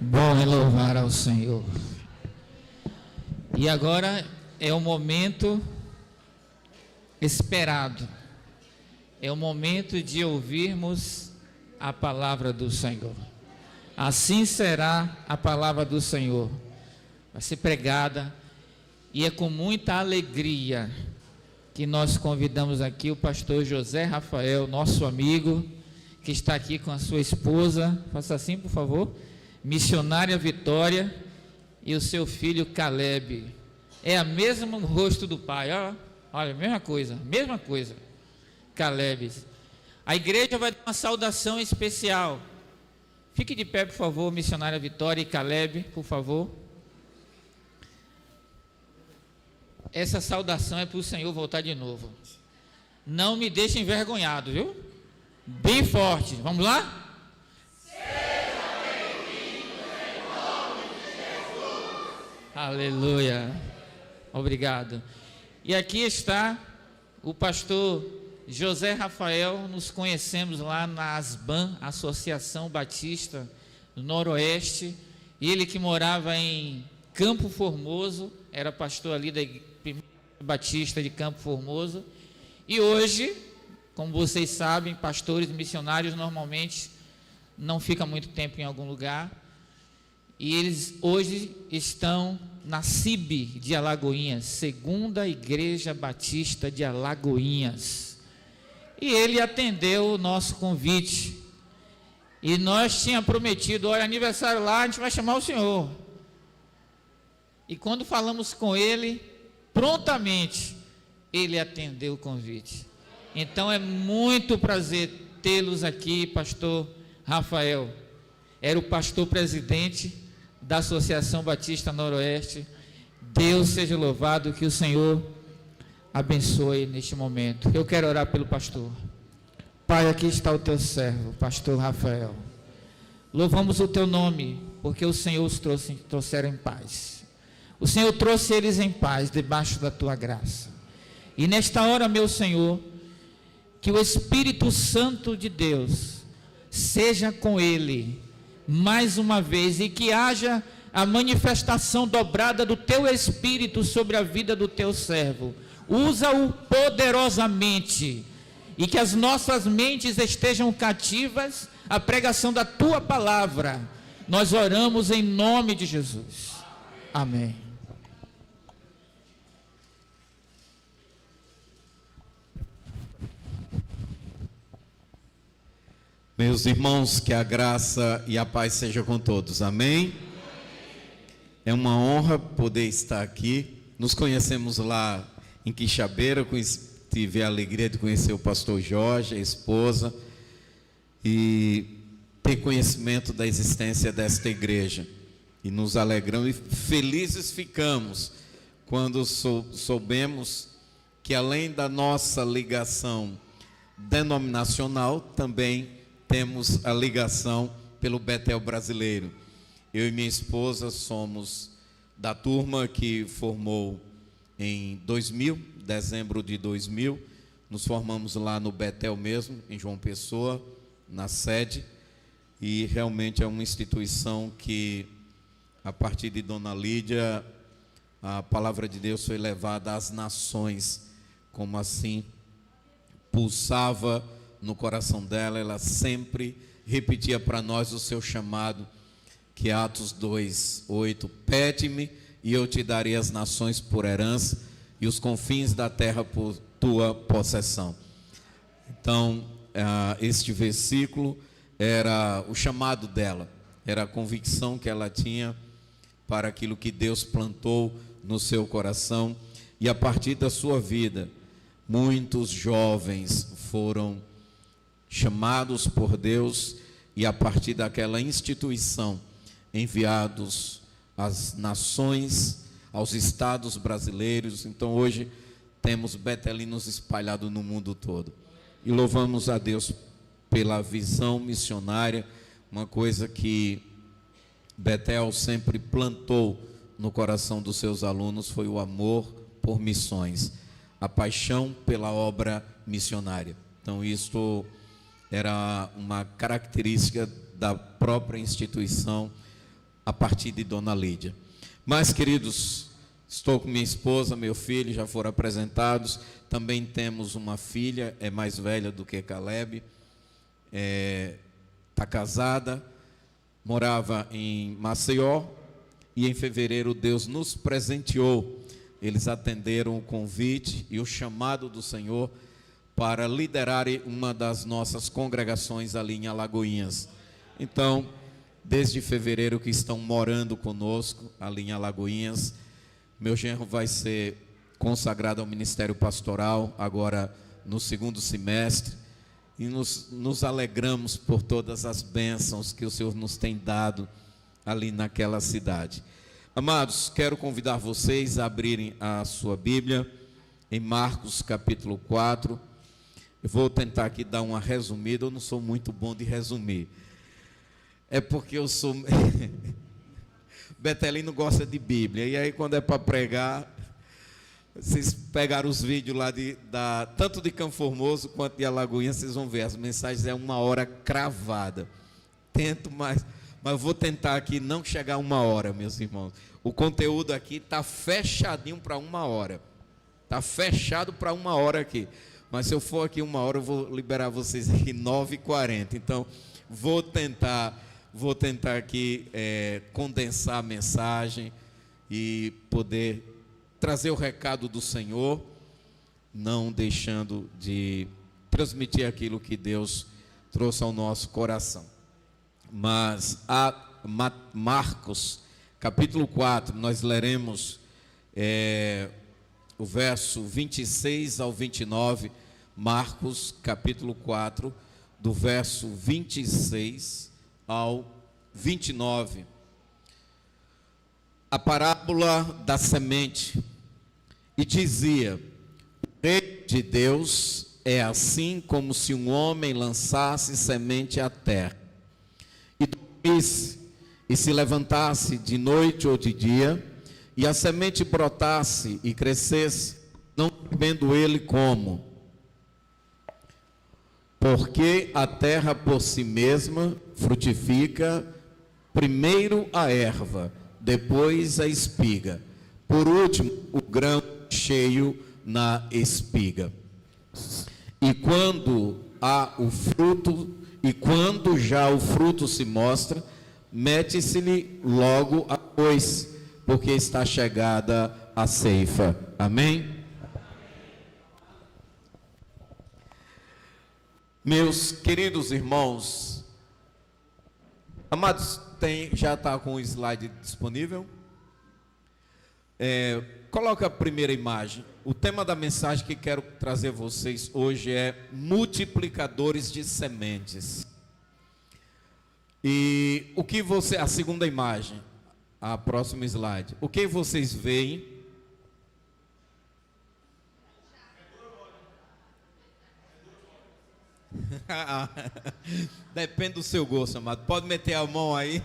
Bom é louvar ao Senhor. E agora é o momento esperado. É o momento de ouvirmos a palavra do Senhor. Assim será a palavra do Senhor. Vai ser pregada e é com muita alegria que nós convidamos aqui o pastor José Rafael, nosso amigo, que está aqui com a sua esposa. Faça assim, por favor. Missionária Vitória e o seu filho Caleb. É o mesmo rosto do pai, ó. Olha, mesma coisa. Caleb. A igreja vai dar uma saudação especial. Fique de pé, por favor, missionária Vitória e Caleb, por favor. Essa saudação é para o Senhor voltar de novo. Não me deixe envergonhado, viu? Bem forte. Vamos lá? Aleluia, obrigado. E aqui está o pastor José Rafael. Nos conhecemos lá na ASBAN, Associação Batista do Noroeste. Ele que morava em Campo Formoso, era pastor ali da Primeira Batista de Campo Formoso. E hoje, como vocês sabem, pastores missionários normalmente não ficam muito tempo em algum lugar. E eles hoje estão na CIB de Alagoinhas, Segunda Igreja Batista de Alagoinhas. E ele atendeu o nosso convite. E nós tínhamos prometido, olha, aniversário lá, a gente vai chamar o senhor. E quando falamos com ele, prontamente, ele atendeu o convite. Então é muito prazer tê-los aqui, pastor Rafael. Era o pastor presidente da Associação Batista Noroeste. Deus seja louvado, que o Senhor abençoe neste momento. Eu quero orar pelo pastor. Pai, aqui está o teu servo, pastor Rafael. Louvamos o teu nome, porque o Senhor os trouxeram em paz. O Senhor trouxe eles em paz, debaixo da tua graça. E nesta hora, meu Senhor, que o Espírito Santo de Deus seja com ele mais uma vez, e que haja a manifestação dobrada do teu Espírito sobre a vida do teu servo. Usa-o poderosamente, e que as nossas mentes estejam cativas à pregação da tua palavra. Nós oramos em nome de Jesus. Amém. Meus irmãos, que a graça e a paz seja com todos, amém? É uma honra poder estar aqui. Nos conhecemos lá em Quixabeira, tive a alegria de conhecer o pastor Jorge, a esposa, e ter conhecimento da existência desta igreja. E nos alegramos e felizes ficamos quando soubemos que, além da nossa ligação denominacional, também temos a ligação pelo Betel brasileiro. Eu e minha esposa somos da turma que formou em 2000, dezembro de 2000. Nos formamos lá no Betel mesmo, em João Pessoa, na sede. E realmente é uma instituição que, a partir de Dona Lídia, a palavra de Deus foi levada às nações, como assim pulsava no coração dela. Ela sempre repetia para nós o seu chamado, que é Atos 2:8, pede-me e eu te darei as nações por herança e os confins da terra por tua possessão. Então, este versículo era o chamado dela, era a convicção que ela tinha para aquilo que Deus plantou no seu coração. E a partir da sua vida, muitos jovens foram chamados por Deus, e a partir daquela instituição, enviados às nações, aos estados brasileiros. Então hoje temos betelinos espalhados no mundo todo. E louvamos a Deus pela visão missionária, uma coisa que Betel sempre plantou no coração dos seus alunos, foi o amor por missões, a paixão pela obra missionária. Então isto era uma característica da própria instituição, a partir de Dona Lídia. Mas, queridos, estou com minha esposa, meu filho, já foram apresentados. Também temos uma filha, é mais velha do que Caleb, está casada, morava em Maceió, e em fevereiro Deus nos presenteou. Eles atenderam o convite e o chamado do Senhor para liderarem uma das nossas congregações ali em Alagoinhas. Então, desde fevereiro que estão morando conosco ali em Alagoinhas. Meu genro vai ser consagrado ao ministério pastoral agora no segundo semestre, e nos alegramos por todas as bênçãos que o Senhor nos tem dado ali naquela cidade. Amados, quero convidar vocês a abrirem a sua Bíblia em Marcos capítulo 4. Eu vou tentar aqui dar uma resumida. Eu não sou muito bom de resumir, é porque eu sou Betelino gosta de Bíblia, e aí quando é para pregar, vocês pegaram os vídeos lá tanto de Campo Formoso quanto de Alagoinhas, vocês vão ver, as mensagens é 1 hora cravada. Tento, mas vou tentar aqui não chegar a 1 hora, meus irmãos. O conteúdo aqui está fechadinho para 1 hora, está fechado para 1 hora aqui, mas se eu for aqui 1 hora, eu vou liberar vocês aqui 9h40, então vou tentar aqui condensar a mensagem e poder trazer o recado do Senhor, não deixando de transmitir aquilo que Deus trouxe ao nosso coração. Mas Marcos, capítulo 4, nós leremos o verso 26 ao 29, Marcos, capítulo 4, do verso 26 ao 29. A parábola da semente. E dizia: o reino de Deus é assim como se um homem lançasse semente à terra, e dormisse, e se levantasse de noite ou de dia, e a semente brotasse e crescesse, não sabendo ele como. Porque a terra por si mesma frutifica, primeiro a erva, depois a espiga, por último o grão cheio na espiga. E quando já o fruto se mostra, mete-se-lhe logo a foice, porque está chegada a ceifa. Amém? Meus queridos irmãos, amados, já está com o slide disponível? Coloca a primeira imagem. O tema da mensagem que quero trazer a vocês hoje é multiplicadores de sementes. E a segunda imagem, a próxima slide. O que vocês veem? Depende do seu gosto, amado. Pode meter a mão aí.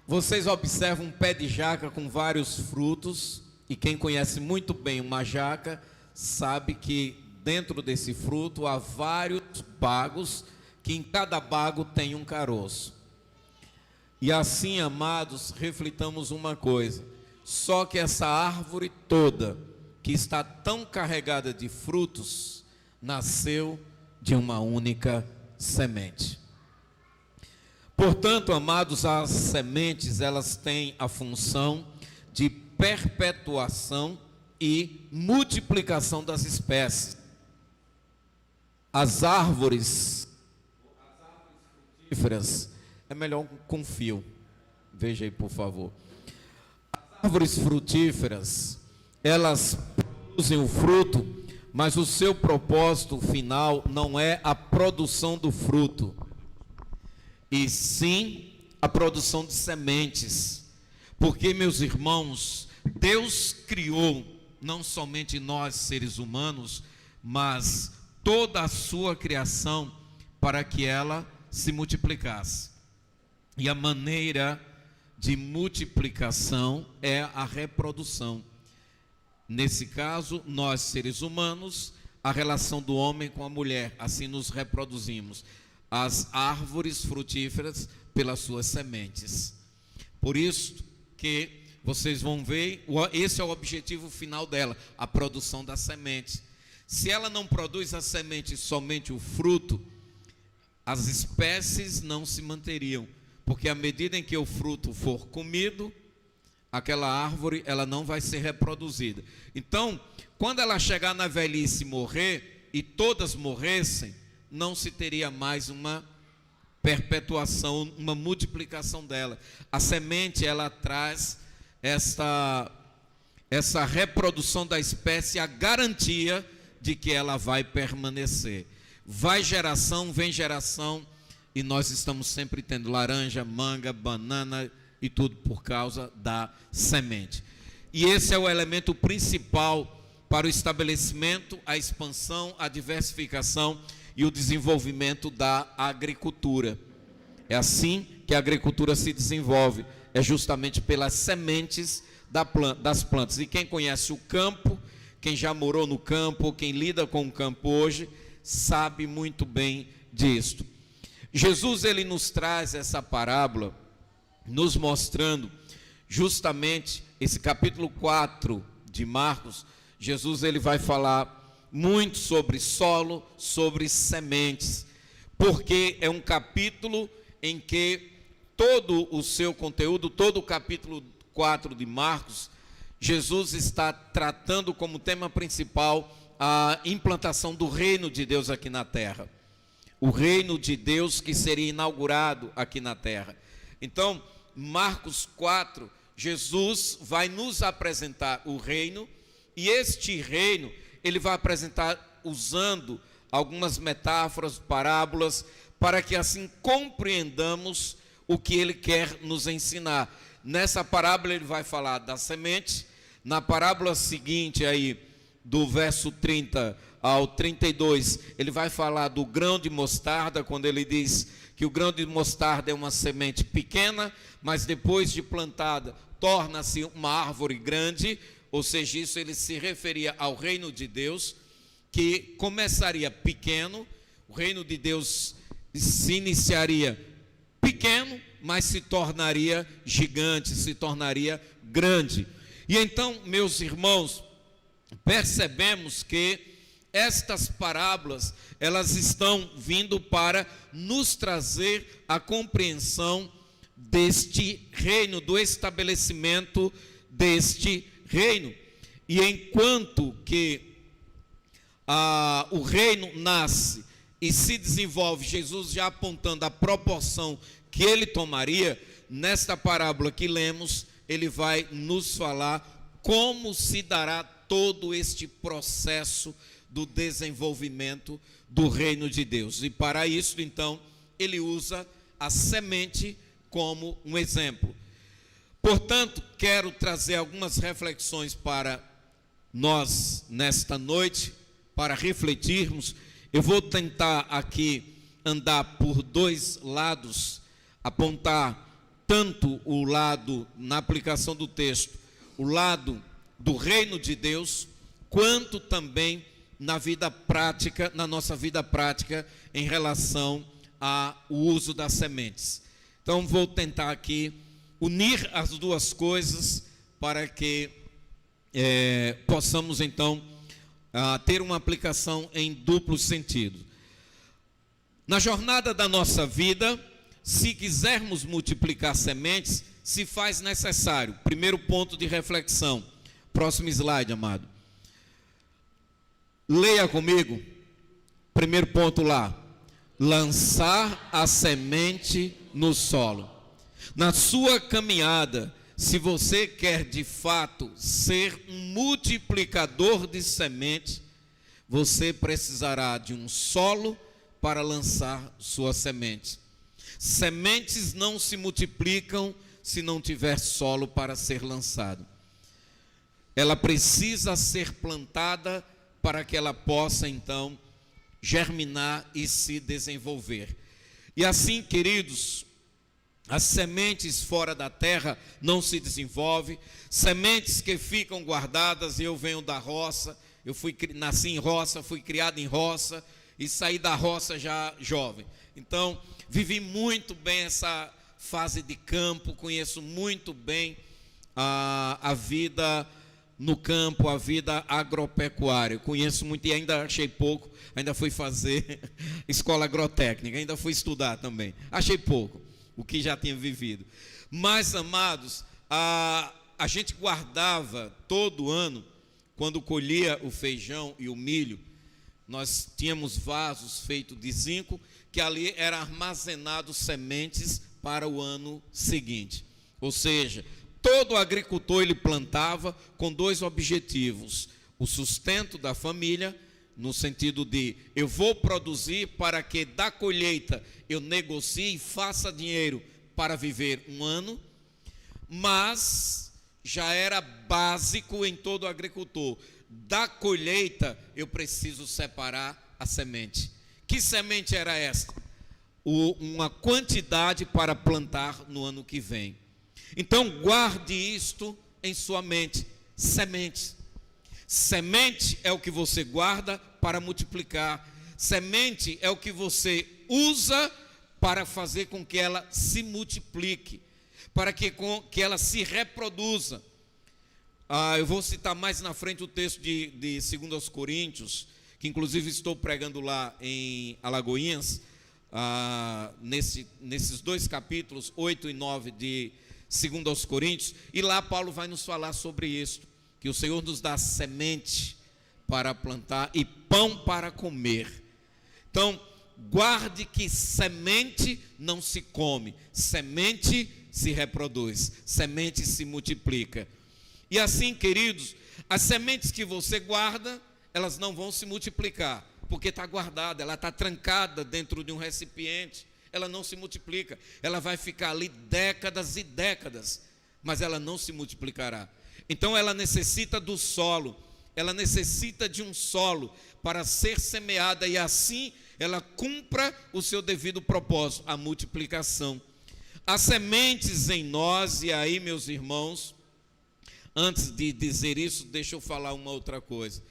Vocês observam um pé de jaca com vários frutos, e quem conhece muito bem uma jaca sabe que dentro desse fruto há vários bagos, que em cada bago tem um caroço. E assim, amados, reflitamos uma coisa: só que essa árvore toda, que está tão carregada de frutos, nasceu de uma única semente. Portanto, amados, as sementes, elas têm a função de perpetuação e multiplicação das espécies. As árvores frutíferas, é melhor com fio, veja aí por favor. As árvores frutíferas, elas produzem o fruto, mas o seu propósito final não é a produção do fruto, e sim a produção de sementes. Porque, meus irmãos, Deus criou não somente nós, seres humanos, mas toda a sua criação para que ela se multiplicasse. E a maneira de multiplicação é a reprodução. Nesse caso, nós, seres humanos, a relação do homem com a mulher, assim nos reproduzimos. As árvores frutíferas pelas suas sementes. Por isso que vocês vão ver, esse é o objetivo final dela, a produção da semente. Se ela não produz a semente, somente o fruto, as espécies não se manteriam, porque à medida em que o fruto for comido, aquela árvore ela não vai ser reproduzida. Então, quando ela chegar na velhice e morrer, e todas morressem, não se teria mais uma perpetuação, uma multiplicação dela. A semente ela traz essa reprodução da espécie, a garantia de que ela vai permanecer. Vai geração, vem geração, e nós estamos sempre tendo laranja, manga, banana e tudo por causa da semente. E esse é o elemento principal para o estabelecimento, a expansão, a diversificação e o desenvolvimento da agricultura. É assim que a agricultura se desenvolve, é justamente pelas sementes das plantas. E quem conhece o campo, quem já morou no campo, quem lida com o campo hoje, sabe muito bem disto. Jesus, ele nos traz essa parábola, nos mostrando justamente esse capítulo 4 de Marcos. Jesus, ele vai falar muito sobre solo, sobre sementes, porque é um capítulo em que todo o seu conteúdo, todo o capítulo 4 de Marcos, Jesus está tratando como tema principal a implantação do reino de Deus aqui na terra. O reino de Deus que seria inaugurado aqui na terra. Então, Marcos 4, Jesus vai nos apresentar o reino, e este reino, ele vai apresentar usando algumas metáforas, parábolas, para que assim compreendamos o que ele quer nos ensinar. Nessa parábola ele vai falar da semente, na parábola seguinte aí, do verso 30 ao 32, ele vai falar do grão de mostarda, quando ele diz que o grão de mostarda é uma semente pequena, mas depois de plantada, torna-se uma árvore grande, ou seja, isso ele se referia ao reino de Deus, que começaria pequeno, o reino de Deus se iniciaria pequeno, mas se tornaria gigante, se tornaria grande. E então, meus irmãos, percebemos que estas parábolas, elas estão vindo para nos trazer a compreensão deste reino, do estabelecimento deste reino. E enquanto que o reino nasce e se desenvolve, Jesus já apontando a proporção que ele tomaria, nesta parábola que lemos, ele vai nos falar como se dará todo este processo do desenvolvimento do reino de Deus. E para isso, então, ele usa a semente como um exemplo. Portanto, quero trazer algumas reflexões para nós nesta noite, para refletirmos. Eu vou tentar aqui andar por dois lados, apontar tanto o lado, na aplicação do texto, o lado do reino de Deus, quanto também na vida prática, na nossa vida prática, em relação ao uso das sementes. Então, vou tentar aqui unir as duas coisas para que possamos, então, ter uma aplicação em duplo sentido. Na jornada da nossa vida, se quisermos multiplicar sementes, se faz necessário. Primeiro ponto de reflexão. Próximo slide, amado. Leia comigo. Primeiro ponto lá. Lançar a semente no solo. Na sua caminhada, se você quer de fato ser um multiplicador de semente, você precisará de um solo para lançar sua semente. Sementes não se multiplicam se não tiver solo para ser lançado. Ela precisa ser plantada para que ela possa, então, germinar e se desenvolver. E assim, queridos, as sementes fora da terra não se desenvolvem, sementes que ficam guardadas. Eu venho da roça, nasci em roça, fui criado em roça e saí da roça já jovem. Então, vivi muito bem essa fase de campo, conheço muito bem a vida no campo, a vida agropecuária. Conheço muito e ainda achei pouco, ainda fui fazer escola agrotécnica, ainda fui estudar também. Achei pouco o que já tinha vivido. Mas, amados, a gente guardava todo ano, quando colhia o feijão e o milho, nós tínhamos vasos feitos de zinco, que ali eram armazenados sementes para o ano seguinte. Ou seja, todo agricultor ele plantava com dois objetivos: o sustento da família, no sentido de eu vou produzir para que da colheita eu negocie e faça dinheiro para viver um ano, mas já era básico em todo agricultor: da colheita eu preciso separar a semente. Que semente era esta? Uma quantidade para plantar no ano que vem. Então guarde isto em sua mente: semente. Semente é o que você guarda para multiplicar. Semente é o que você usa para fazer com que ela se multiplique, para que ela se reproduza. Eu vou citar mais na frente o texto de 2 Coríntios, que inclusive estou pregando lá em Alagoinhas, nesses 2 capítulos, 8 e 9 de 2 Coríntios, e lá Paulo vai nos falar sobre isso, que o Senhor nos dá semente para plantar e pão para comer. Então, guarde que semente não se come, semente se reproduz, semente se multiplica. E assim, queridos, as sementes que você guarda, elas não vão se multiplicar, porque está guardada, ela está trancada dentro de um recipiente, ela não se multiplica, ela vai ficar ali décadas e décadas, mas ela não se multiplicará. Então ela necessita do solo, ela necessita de um solo para ser semeada e assim ela cumpra o seu devido propósito, a multiplicação. As sementes em nós, e aí, meus irmãos, antes de dizer isso, deixa eu falar uma outra coisa.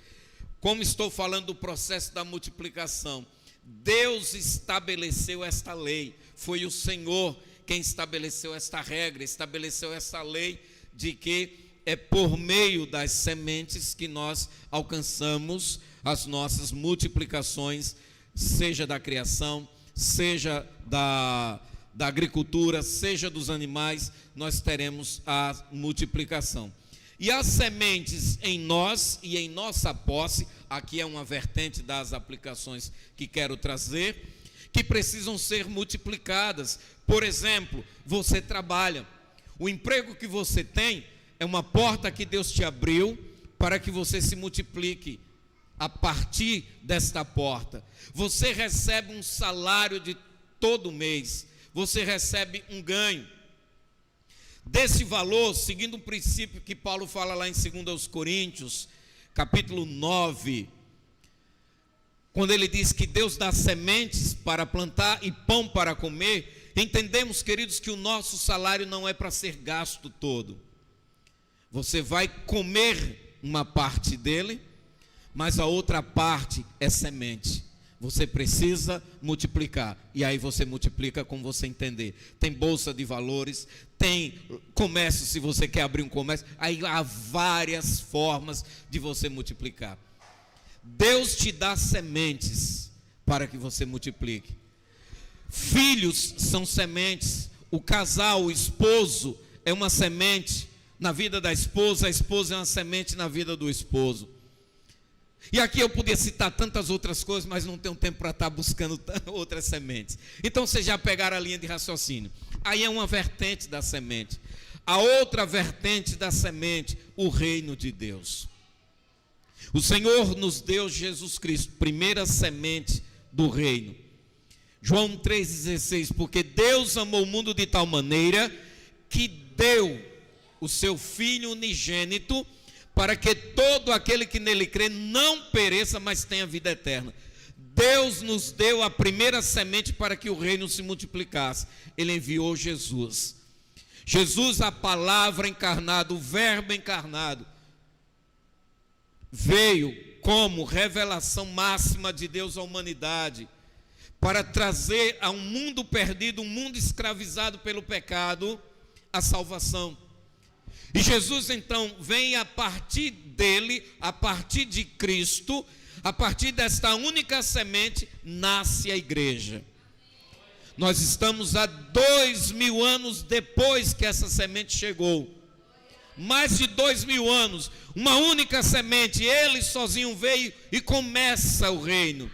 Como estou falando do processo da multiplicação, Deus estabeleceu esta lei, foi o Senhor quem estabeleceu esta regra, estabeleceu essa lei de que é por meio das sementes que nós alcançamos as nossas multiplicações, seja da criação, seja da agricultura, seja dos animais, nós teremos a multiplicação. E as sementes em nós e em nossa posse, aqui é uma vertente das aplicações que quero trazer, que precisam ser multiplicadas. Por exemplo, você trabalha, o emprego que você tem é uma porta que Deus te abriu para que você se multiplique a partir desta porta. Você recebe um salário de todo mês, você recebe um ganho. Desse valor, seguindo um princípio que Paulo fala lá em 2 Coríntios, capítulo 9, quando ele diz que Deus dá sementes para plantar e pão para comer, entendemos, queridos, que o nosso salário não é para ser gasto todo. Você vai comer uma parte dele, mas a outra parte é semente. Você precisa multiplicar, e aí você multiplica como você entender. Tem bolsa de valores, tem comércio, se você quer abrir um comércio, aí há várias formas de você multiplicar. Deus te dá sementes para que você multiplique. Filhos são sementes, o casal, o esposo é uma semente na vida da esposa, a esposa é uma semente na vida do esposo. E aqui eu podia citar tantas outras coisas, mas não tenho tempo para estar buscando outras sementes. Então vocês já pegaram a linha de raciocínio. Aí é uma vertente da semente. A outra vertente da semente, o reino de Deus. O Senhor nos deu Jesus Cristo, primeira semente do reino. João 3,16, porque Deus amou o mundo de tal maneira que deu o seu Filho unigênito, para que todo aquele que nele crê não pereça, mas tenha vida eterna. Deus nos deu a primeira semente para que o reino se multiplicasse. Ele enviou Jesus. Jesus, a palavra encarnada, o verbo encarnado, veio como revelação máxima de Deus à humanidade, para trazer a um mundo perdido, um mundo escravizado pelo pecado, a salvação. E Jesus então vem a partir dele, a partir de Cristo, a partir desta única semente, nasce a igreja. Nós estamos há 2000 anos depois que essa semente chegou. Mais de 2000 anos, uma única semente, ele sozinho veio e começa o reino.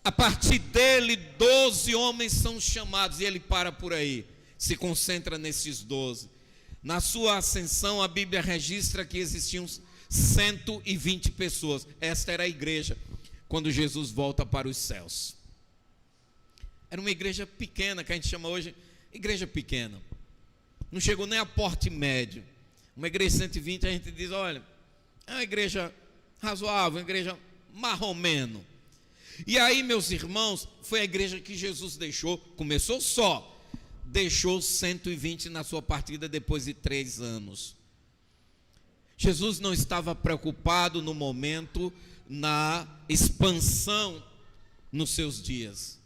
A partir dele, 12 homens são chamados, e ele para por aí, se concentra nesses 12. Na sua ascensão, a Bíblia registra que existiam 120 pessoas. Esta era a igreja, quando Jesus volta para os céus. Era uma igreja pequena, que a gente chama hoje igreja pequena. Não chegou nem a porte médio. Uma igreja de 120, a gente diz, olha, é uma igreja razoável, uma igreja marromeno. E aí, meus irmãos, foi a igreja que Jesus deixou, começou só, deixou 120 na sua partida depois de 3 anos. Jesus não estava preocupado no momento, na expansão nos seus dias.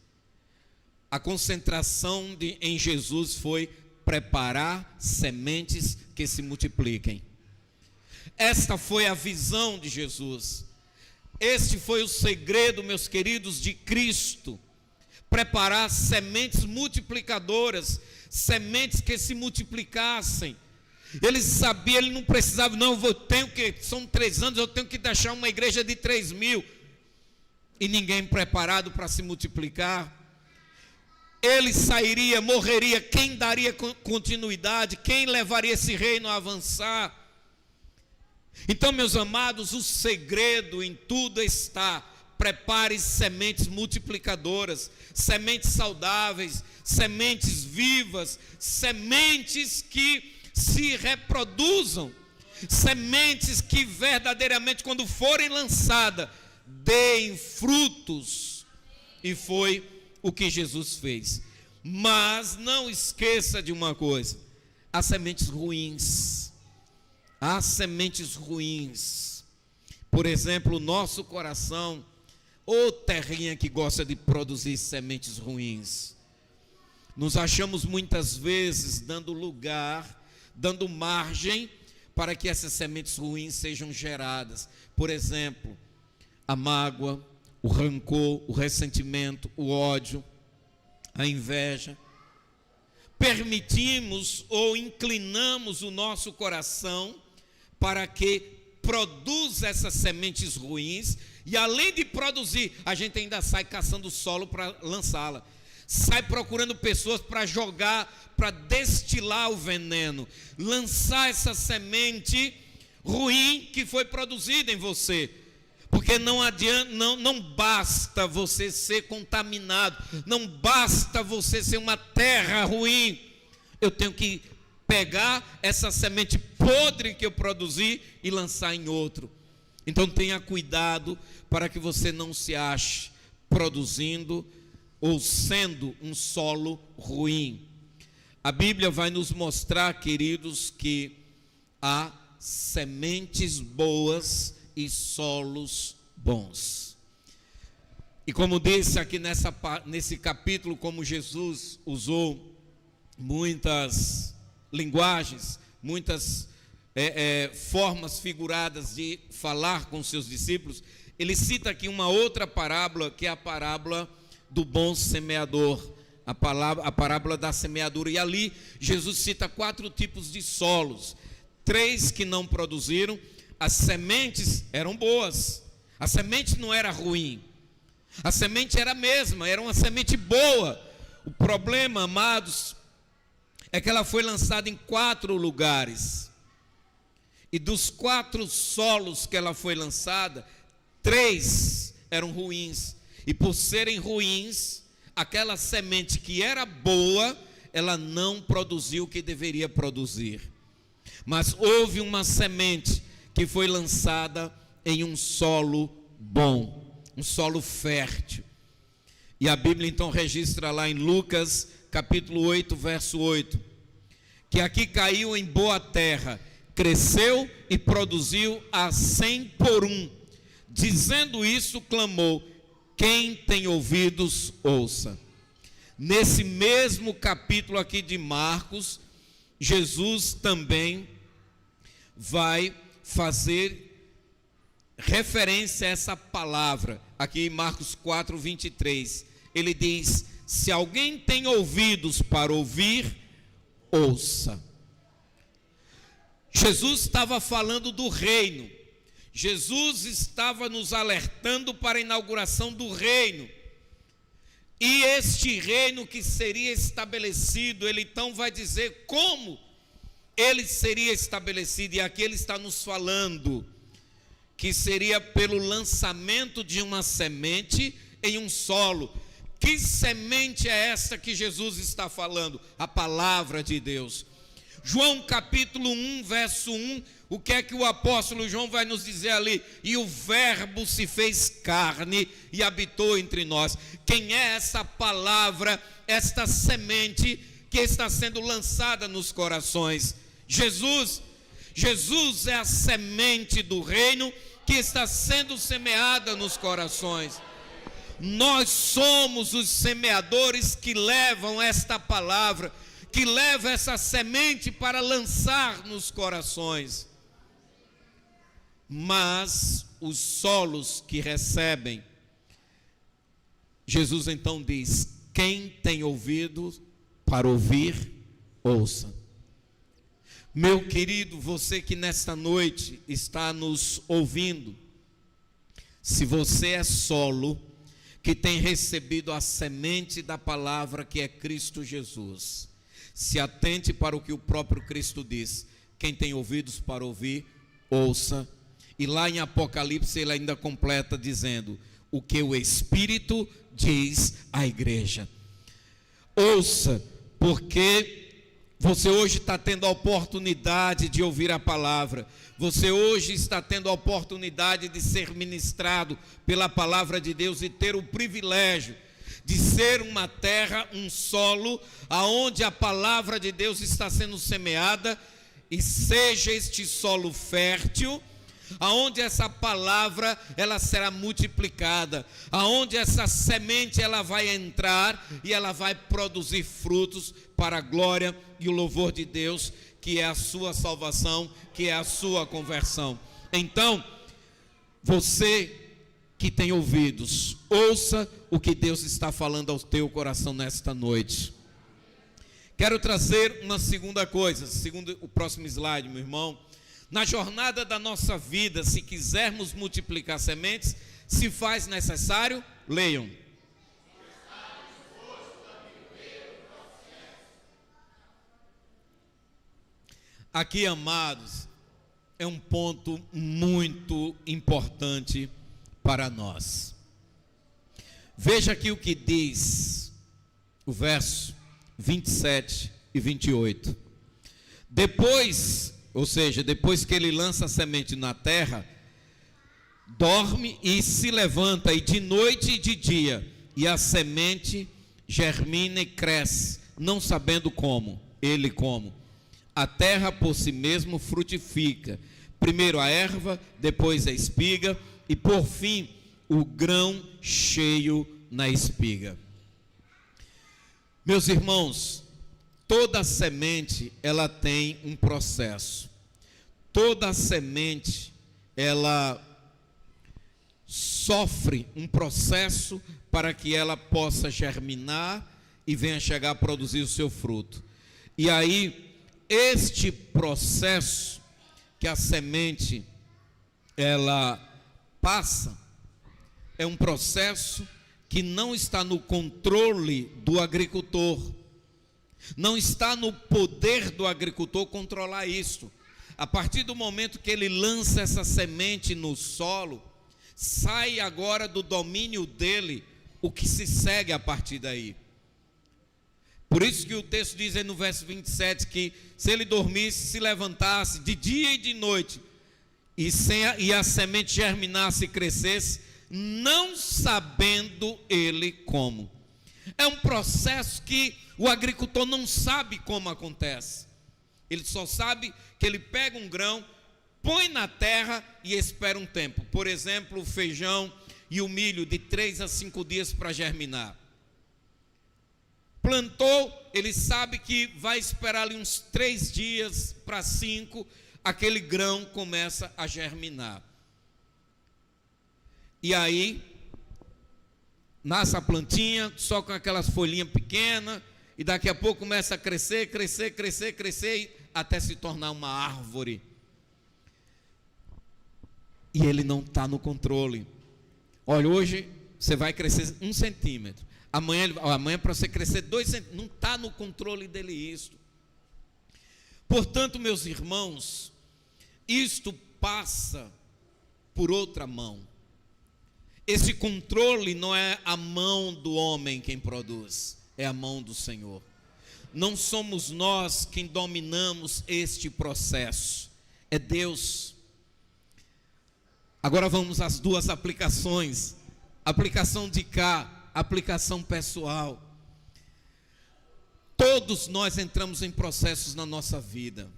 A concentração em Jesus foi preparar sementes que se multipliquem. Esta foi a visão de Jesus. Este foi o segredo, meus queridos, de Cristo. Preparar sementes multiplicadoras, sementes que se multiplicassem. Ele sabia, ele não precisava, não, são 3 anos, eu tenho que deixar uma igreja de 3.000. E ninguém preparado para se multiplicar. Ele sairia, morreria, quem daria continuidade, quem levaria esse reino a avançar? Então, meus amados, o segredo em tudo está: prepare sementes multiplicadoras, sementes saudáveis, sementes vivas, sementes que se reproduzam, sementes que verdadeiramente, quando forem lançadas, deem frutos. E foi o que Jesus fez. Mas não esqueça de uma coisa: há sementes ruins. Há sementes ruins. Por exemplo, o nosso coração, ou terrinha que gosta de produzir sementes ruins. Nos achamos muitas vezes dando lugar, dando margem para que essas sementes ruins sejam geradas. Por exemplo, a mágoa, o rancor, o ressentimento, o ódio, a inveja. Permitimos ou inclinamos o nosso coração para que produza essas sementes ruins, e além de produzir, a gente ainda sai caçando solo para lançá-la, sai procurando pessoas para jogar, para destilar o veneno, lançar essa semente ruim que foi produzida em você. Porque não adianta, não basta você ser contaminado, não basta você ser uma terra ruim. Eu tenho que pegar essa semente podre que eu produzi e lançar em outro. Então tenha cuidado para que você não se ache produzindo ou sendo um solo ruim. A Bíblia vai nos mostrar, queridos, que há sementes boas e solos bons. E como disse aqui nesse capítulo, como Jesus usou muitas linguagens, muitas formas figuradas de falar com seus discípulos, ele cita aqui uma outra parábola, que é a parábola do bom semeador, a parábola da semeadura. E ali Jesus cita 4 tipos de solos: 3 que não produziram. As sementes eram boas, a semente não era ruim, a semente era a mesma, era uma semente boa. O problema, amados, é que ela foi lançada em 4 lugares, e dos 4 solos que ela foi lançada, 3 eram ruins, e por serem ruins, aquela semente que era boa, ela não produziu o que deveria produzir. Mas houve uma semente que foi lançada em um solo bom, um solo fértil. E a Bíblia então registra lá em Lucas capítulo 8, verso 8, que aqui caiu em boa terra, cresceu e produziu a 100 por 1. Dizendo isso, clamou: Quem tem ouvidos, ouça. Nesse mesmo capítulo aqui de Marcos, Jesus também vai fazer referência a essa palavra, aqui em Marcos 4, 23. Ele diz: se alguém tem ouvidos para ouvir, ouça. Jesus estava falando do reino. Jesus estava nos alertando para a inauguração do reino. E este reino que seria estabelecido, ele então vai dizer como ele seria estabelecido. E aqui ele está nos falando que seria pelo lançamento de uma semente em um solo. Que semente é essa que Jesus está falando? A palavra de Deus. João capítulo 1, verso 1, o que é que o apóstolo João vai nos dizer ali? E o verbo se fez carne e habitou entre nós. Quem é essa palavra, esta semente que está sendo lançada nos corações? Jesus. Jesus é a semente do reino que está sendo semeada nos corações. Nós somos os semeadores que levam esta palavra, que leva essa semente para lançar nos corações. Mas os solos que recebem, Jesus então diz: quem tem ouvido para ouvir, ouça. Meu querido, você que nesta noite está nos ouvindo, se você é solo, que tem recebido a semente da palavra que é Cristo Jesus, se atente para o que o próprio Cristo diz: quem tem ouvidos para ouvir, ouça. E lá em Apocalipse ele ainda completa dizendo o que o Espírito diz à igreja. Ouça, porque você hoje está tendo a oportunidade de ouvir a palavra. Você hoje está tendo a oportunidade de ser ministrado pela palavra de Deus e ter o privilégio de ser uma terra, um solo, aonde a palavra de Deus está sendo semeada, e seja este solo fértil, aonde essa palavra ela será multiplicada, aonde essa semente ela vai entrar e ela vai produzir frutos para a glória e o louvor de Deus, que é a sua salvação, que é a sua conversão. Então, você que tem ouvidos, ouça o que Deus está falando ao teu coração nesta noite. Quero trazer uma segunda coisa, segundo o próximo slide, meu irmão. Na jornada da nossa vida, se quisermos multiplicar sementes, se faz necessário, leiam. Aqui, amados, é um ponto muito importante para nós. Veja aqui o que diz o verso 27 e 28. Depois, ou seja, depois que ele lança a semente na terra, dorme e se levanta, e de noite e de dia, e a semente germina e cresce, não sabendo como, ele como. A terra por si mesmo frutifica, primeiro a erva, depois a espiga, e por fim o grão cheio na espiga. Meus irmãos, toda semente ela tem um processo. Toda semente ela sofre um processo para que ela possa germinar e venha chegar a produzir o seu fruto. E aí este processo que a semente ela passa é um processo que não está no controle do agricultor. Não está no poder do agricultor controlar isso. A partir do momento que ele lança essa semente no solo, sai agora do domínio dele o que se segue a partir daí. Por isso que o texto diz aí no verso 27 que se ele dormisse, se levantasse de dia e de noite, e a semente germinasse e crescesse, não sabendo ele como. É um processo que o agricultor não sabe como acontece. Ele só sabe que ele pega um grão, põe na terra e espera um tempo. Por exemplo, o feijão, e o milho de 3 a 5 dias para germinar. Plantou, ele sabe que vai esperar ali uns 3 dias para 5, aquele grão começa a germinar. E aí, nasce a plantinha, só com aquelas folhinhas pequenas, e daqui a pouco começa a crescer, até se tornar uma árvore. E ele não está no controle. Olha, hoje você vai crescer 1 centímetro. Amanhã para você crescer 2 centímetros. Não está no controle dele isso. Portanto, meus irmãos, isto passa por outra mão. Esse controle não é a mão do homem quem produz, é a mão do Senhor. Não somos nós quem dominamos este processo, é Deus. Agora vamos às 2 aplicações. Aplicação de cá, aplicação pessoal. Todos nós entramos em processos na nossa vida.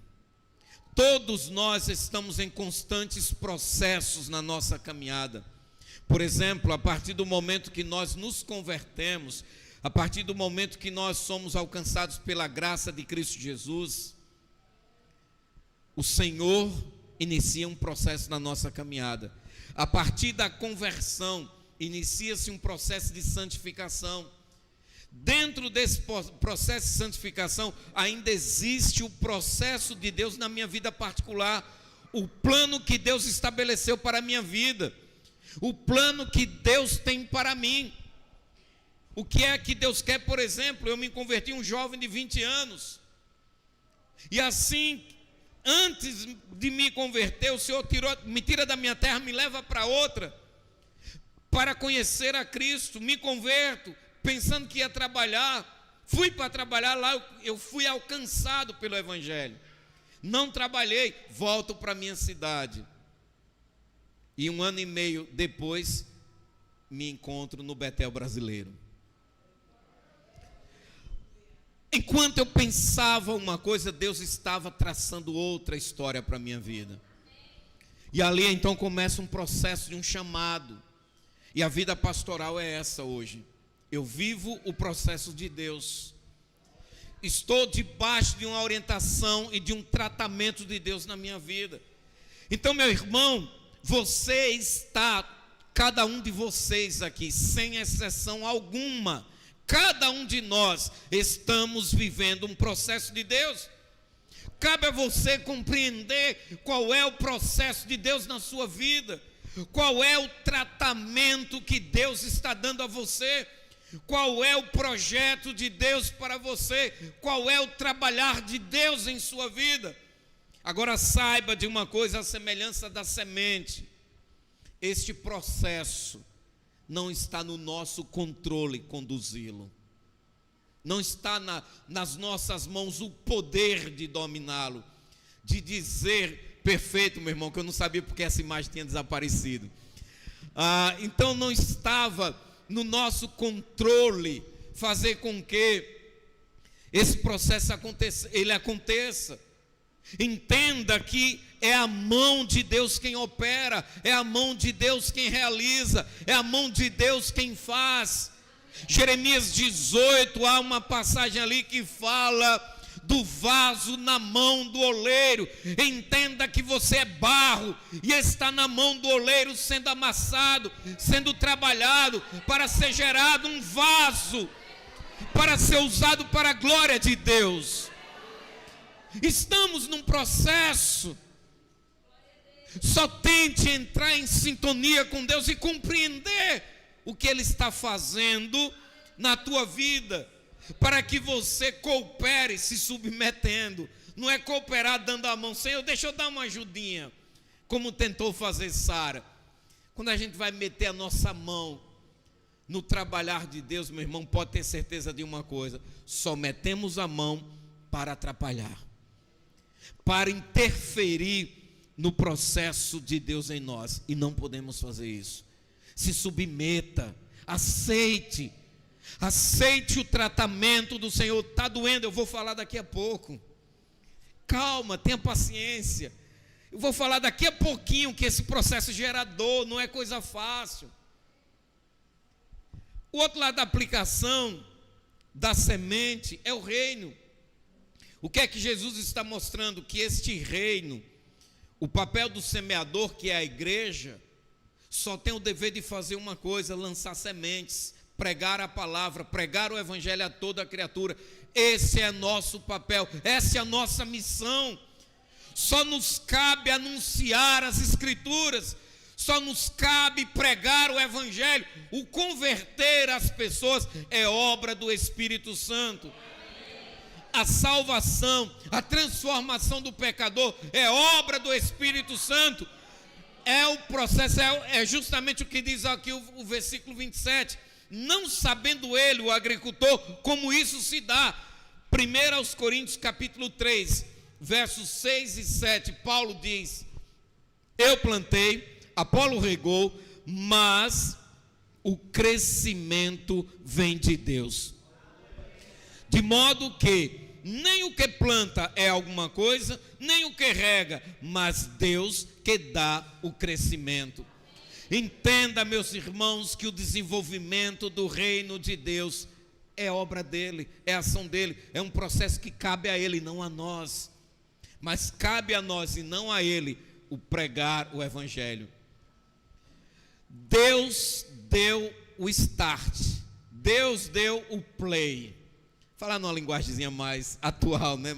Todos nós estamos em constantes processos na nossa caminhada. Por exemplo, a partir do momento que nós nos convertemos, a partir do momento que nós somos alcançados pela graça de Cristo Jesus, o Senhor inicia um processo na nossa caminhada. A partir da conversão, inicia-se um processo de santificação. Dentro desse processo de santificação, ainda existe o processo de Deus na minha vida particular, o plano que Deus estabeleceu para a minha vida, o plano que Deus tem para mim. O que é que Deus quer? Por exemplo, eu me converti um jovem de 20 anos, e assim, antes de me converter, o Senhor me tira da minha terra, me leva para outra, para conhecer a Cristo. Me converto, pensando que ia trabalhar, fui para trabalhar lá, eu fui alcançado pelo Evangelho, não trabalhei, volto para a minha cidade, e 1 ano e meio depois, me encontro no Betel brasileiro. Enquanto eu pensava uma coisa, Deus estava traçando outra história para a minha vida. E ali então começa um processo de um chamado. E a vida pastoral é essa hoje. Eu vivo o processo de Deus. Estou debaixo de uma orientação e de um tratamento de Deus na minha vida. Então, meu irmão, você está, cada um de vocês aqui, sem exceção alguma, cada um de nós estamos vivendo um processo de Deus. Cabe a você compreender qual é o processo de Deus na sua vida, qual é o tratamento que Deus está dando a você, qual é o projeto de Deus para você, qual é o trabalhar de Deus em sua vida. Agora saiba de uma coisa, a semelhança da semente, este processo não está no nosso controle conduzi-lo, não está nas nossas mãos o poder de dominá-lo, de dizer, perfeito, meu irmão, que eu não sabia porque essa imagem tinha desaparecido. Então não estava no nosso controle fazer com que esse processo aconteça. Entenda que é a mão de Deus quem opera, é a mão de Deus quem realiza, é a mão de Deus quem faz. Jeremias 18, há uma passagem ali que fala do vaso na mão do oleiro. Entenda que você é barro e está na mão do oleiro, sendo amassado, sendo trabalhado para ser gerado um vaso, para ser usado para a glória de Deus. Estamos num processo. Só tente entrar em sintonia com Deus e compreender o que Ele está fazendo na tua vida, para que você coopere se submetendo. Não é cooperar dando a mão, Senhor, deixa eu dar uma ajudinha, como tentou fazer Sara. Quando a gente vai meter a nossa mão no trabalhar de Deus, meu irmão, pode ter certeza de uma coisa: só metemos a mão para atrapalhar, para interferir no processo de Deus em nós, e não podemos fazer isso. Se submeta, aceite o tratamento do Senhor. Está doendo, eu vou falar daqui a pouco. Calma, tenha paciência. Eu vou falar daqui a pouquinho que esse processo gera dor, não é coisa fácil. O outro lado da aplicação da semente é o reino. O que é que Jesus está mostrando? Que este reino, o papel do semeador, que é a igreja, só tem o dever de fazer uma coisa: lançar sementes, pregar a palavra, pregar o evangelho a toda a criatura. Esse é nosso papel, essa é a nossa missão. Só nos cabe anunciar as escrituras, só nos cabe pregar o evangelho. O converter as pessoas é obra do Espírito Santo. A salvação, a transformação do pecador é obra do Espírito Santo. É o processo, é justamente o que diz aqui o versículo 27. Não sabendo ele, o agricultor, como isso se dá. 1 aos Coríntios capítulo 3, versos 6 e 7, Paulo diz: eu plantei, Apolo regou, mas o crescimento vem de Deus. De modo que nem o que planta é alguma coisa, nem o que rega, mas Deus que dá o crescimento. Entenda, meus irmãos, que o desenvolvimento do reino de Deus é obra dele, é ação dele, é um processo que cabe a ele, não a nós. Mas cabe a nós e não a ele o pregar o evangelho. Deus deu o start, Deus deu o play. Falar numa linguagemzinha mais atual, né?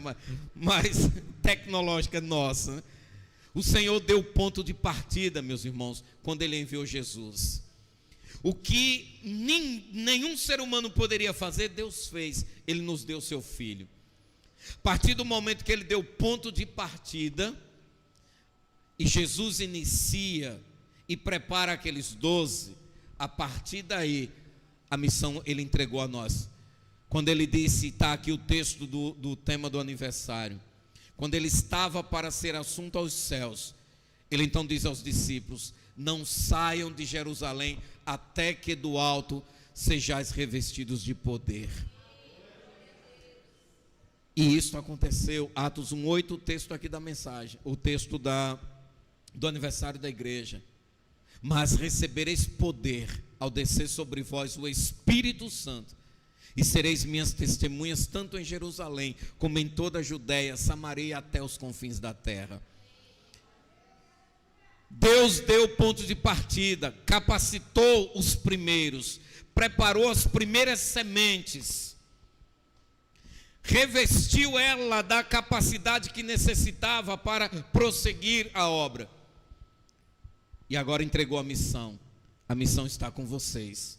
mais tecnológica nossa, né? O Senhor deu o ponto de partida, meus irmãos, quando Ele enviou Jesus. O que nenhum ser humano poderia fazer, Deus fez. Ele nos deu o seu Filho. A partir do momento que Ele deu o ponto de partida, e Jesus inicia e prepara aqueles 12, a partir daí, a missão Ele entregou a nós. Quando Ele disse, está aqui o texto do tema do aniversário, quando Ele estava para ser assunto aos céus, Ele então diz aos discípulos: não saiam de Jerusalém até que do alto sejais revestidos de poder. E isso aconteceu, Atos 1:8, o texto aqui da mensagem, o texto do aniversário da igreja. Mas recebereis poder ao descer sobre vós o Espírito Santo, e sereis minhas testemunhas tanto em Jerusalém como em toda a Judéia, Samaria, até os confins da terra. Deus deu o ponto de partida, capacitou os primeiros, preparou as primeiras sementes, revestiu ela da capacidade que necessitava para prosseguir a obra. E agora entregou a missão. A missão está com vocês.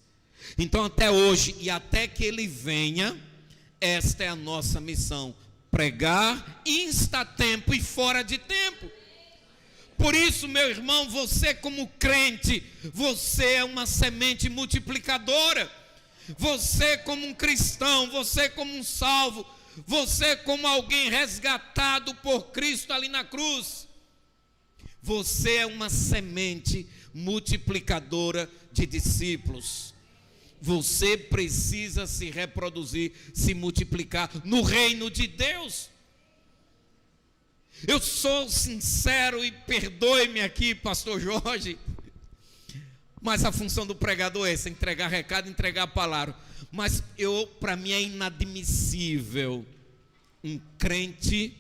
Então até hoje e até que Ele venha, esta é a nossa missão: pregar insta tempo e fora de tempo. Por isso, meu irmão, você como crente, você é uma semente multiplicadora. Você como um cristão, você como um salvo, você como alguém resgatado por Cristo ali na cruz, você é uma semente multiplicadora de discípulos. Você precisa se reproduzir, se multiplicar no reino de Deus. Eu sou sincero e perdoe-me aqui, pastor Jorge, mas a função do pregador é essa: entregar recado, entregar a palavra. Mas para mim é inadmissível um crente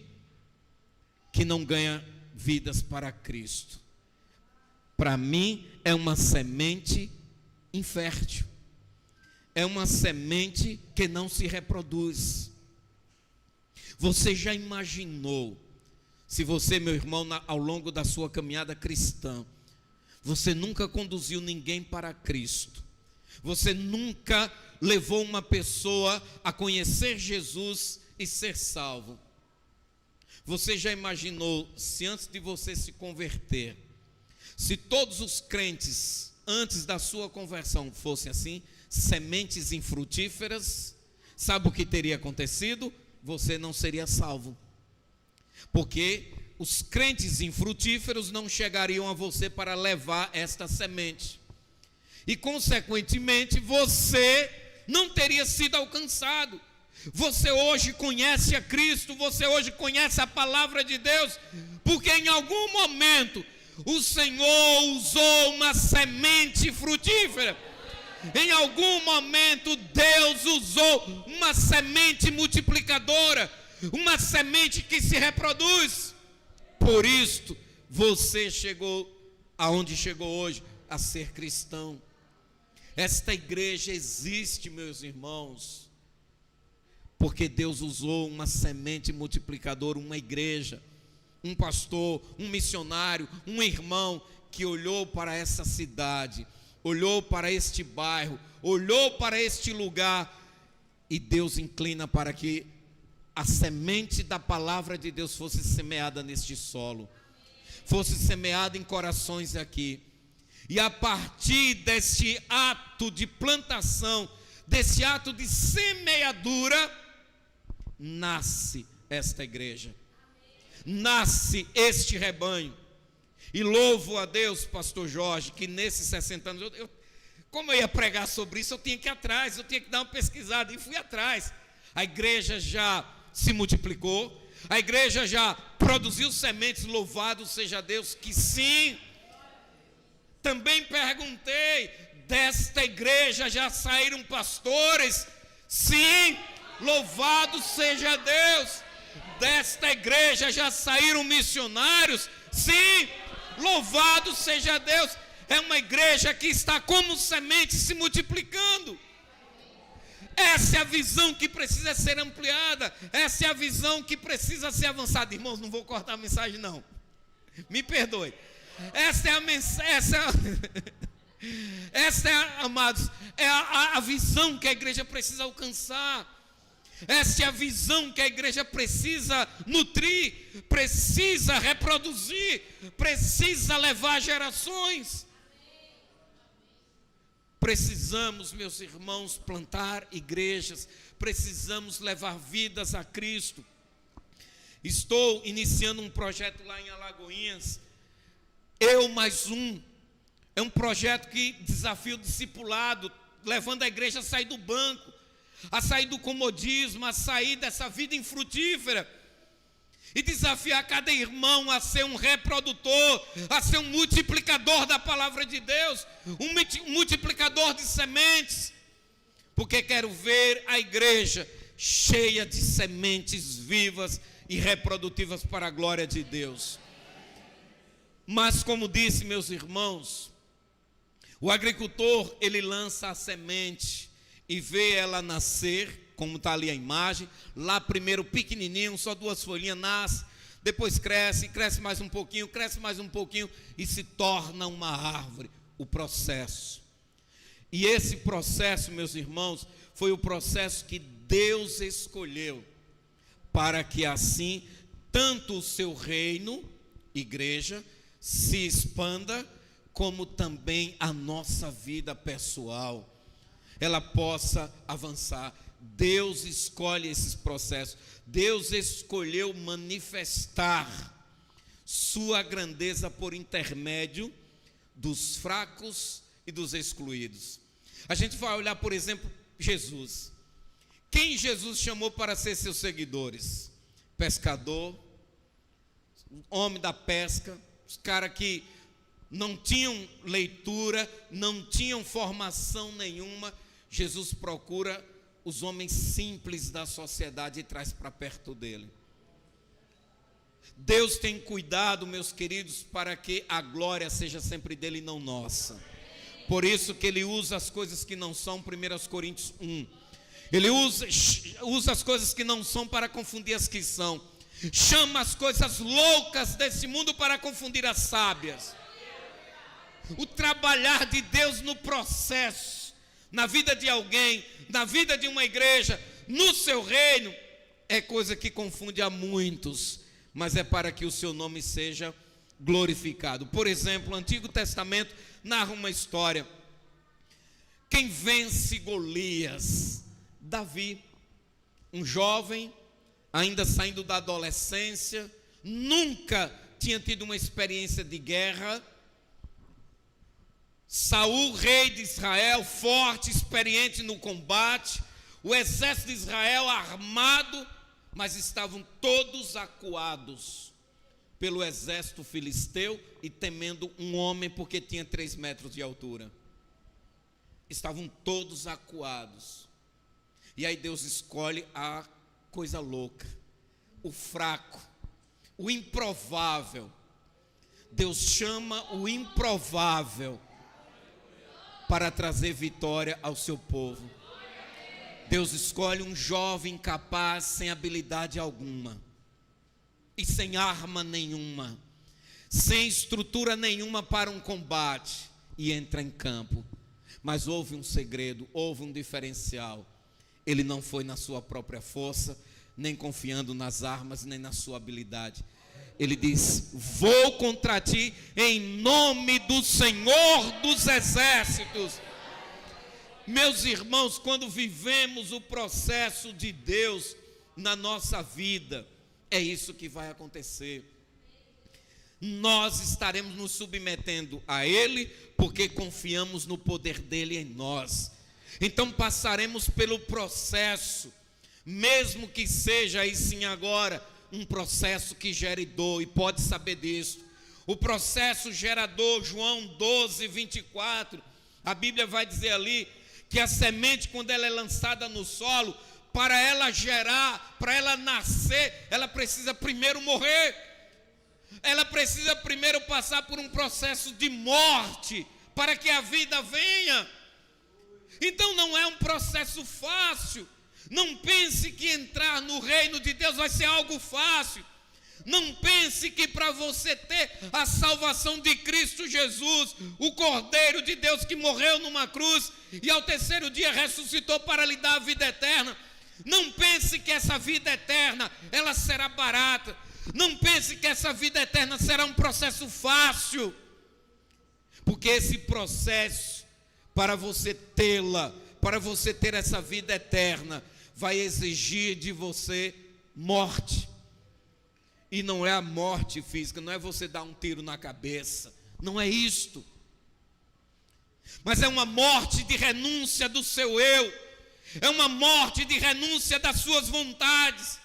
que não ganha vidas para Cristo. Para mim é uma semente infértil. É uma semente que não se reproduz. Você já imaginou, se você, meu irmão, ao longo da sua caminhada cristã, você nunca conduziu ninguém para Cristo, você nunca levou uma pessoa a conhecer Jesus e ser salvo, você já imaginou, se antes de você se converter, se todos os crentes antes da sua conversão fossem assim, sementes infrutíferas, sabe o que teria acontecido? Você não seria salvo, porque os crentes infrutíferos não chegariam a você para levar esta semente, e consequentemente você não teria sido alcançado. Você hoje conhece a Cristo, você hoje conhece a palavra de Deus, porque em algum momento o Senhor usou uma semente frutífera. Em algum momento Deus usou uma semente multiplicadora, uma semente que se reproduz. Por isto você chegou aonde chegou hoje, a ser cristão. Esta igreja existe, meus irmãos, porque Deus usou uma semente multiplicadora, uma igreja, um pastor, um missionário, um irmão que olhou para essa cidade, olhou para este bairro, olhou para este lugar, e Deus inclina para que a semente da palavra de Deus fosse semeada neste solo, fosse semeada em corações aqui. E a partir deste ato de plantação, desse ato de semeadura, nasce esta igreja, nasce este rebanho. E louvo a Deus, pastor Jorge, que nesses 60 anos, como eu ia pregar sobre isso, eu tinha que ir atrás, eu tinha que dar uma pesquisada, e fui atrás. A igreja já se multiplicou, a igreja já produziu sementes, louvado seja Deus, que sim. Também perguntei, desta igreja já saíram pastores? Sim, louvado seja Deus. Desta igreja já saíram missionários? Sim, louvado seja Deus. É uma igreja que está como semente se multiplicando. Essa é a visão que precisa ser ampliada. Essa é a visão que precisa ser avançada. Irmãos, não vou cortar a mensagem não, me perdoe. Essa é a mensagem, amados, é a visão que a igreja precisa alcançar. Essa é a visão que a igreja precisa nutrir, precisa reproduzir, precisa levar gerações. Precisamos, meus irmãos, plantar igrejas, precisamos levar vidas a Cristo. Estou iniciando um projeto lá em Alagoinhas, Eu Mais Um. É um projeto que desafia o discipulado, levando a igreja a sair do banco, a sair do comodismo, a sair dessa vida infrutífera, e desafiar cada irmão a ser um reprodutor, a ser um multiplicador da palavra de Deus, um multiplicador de sementes, porque quero ver a igreja cheia de sementes vivas e reprodutivas para a glória de Deus. Mas como disse, meus irmãos, o agricultor, ele lança a semente e vê ela nascer, como está ali a imagem. Lá primeiro pequenininho, só 2 folhinhas, nasce, depois cresce, cresce mais um pouquinho, cresce mais um pouquinho e se torna uma árvore. O processo. E esse processo, meus irmãos, foi o processo que Deus escolheu para que assim tanto o seu reino, igreja, se expanda, como também a nossa vida pessoal, ela possa avançar. Deus escolhe esses processos. Deus escolheu manifestar sua grandeza por intermédio dos fracos e dos excluídos. A gente vai olhar, por exemplo, Jesus. Quem Jesus chamou para ser seus seguidores? Pescador, homem da pesca, os caras que não tinham leitura, não tinham formação nenhuma. Jesus procura os homens simples da sociedade e traz para perto dele. Deus tem cuidado, meus queridos, para que a glória seja sempre dele e não nossa. Por isso que ele usa as coisas que não são, 1 Coríntios 1. Ele usa as coisas que não são para confundir as que são. Chama as coisas loucas desse mundo para confundir as sábias. O trabalhar de Deus no processo, na vida de alguém, na vida de uma igreja, no seu reino, é coisa que confunde a muitos, mas é para que o seu nome seja glorificado. Por exemplo, o Antigo Testamento narra uma história. Quem vence Golias? Davi, um jovem, ainda saindo da adolescência, nunca tinha tido uma experiência de guerra. Saul, rei de Israel, forte, experiente no combate, o exército de Israel armado, mas estavam todos acuados pelo exército filisteu e temendo um homem porque tinha 3 metros de altura. estavam todos acuados. E aí Deus escolhe a coisa louca, o fraco, o improvável. Deus chama o improvável para trazer vitória ao seu povo. Deus escolhe um jovem incapaz, sem habilidade alguma, e sem arma nenhuma, sem estrutura nenhuma para um combate, e entra em campo. Mas houve um segredo, houve um diferencial. Ele não foi na sua própria força, nem confiando nas armas, nem na sua habilidade. Ele diz: vou contra ti em nome do Senhor dos Exércitos. Meus irmãos, quando vivemos o processo de Deus na nossa vida, é isso que vai acontecer. Nós estaremos nos submetendo a Ele, porque confiamos no poder dEle em nós. Então passaremos pelo processo, mesmo que seja aí sim agora, um processo que gere dor, e pode saber disso. O processo gera dor. João 12, 24, a Bíblia vai dizer ali, que a semente, quando ela é lançada no solo, para ela gerar, para ela nascer, ela precisa primeiro morrer. Ela precisa primeiro passar por um processo de morte, para que a vida venha. Então não é um processo fácil. Não pense que entrar no reino de Deus vai ser algo fácil. Não pense que para você ter a salvação de Cristo Jesus, o Cordeiro de Deus que morreu numa cruz e ao terceiro dia ressuscitou para lhe dar a vida eterna, não pense que essa vida eterna ela será barata. Não pense que essa vida eterna será um processo fácil, porque esse processo, para você tê-la, para você ter essa vida eterna, vai exigir de você morte. E não é a morte física, não é você dar um tiro na cabeça, não é isto. Mas é uma morte de renúncia do seu eu, é uma morte de renúncia das suas vontades,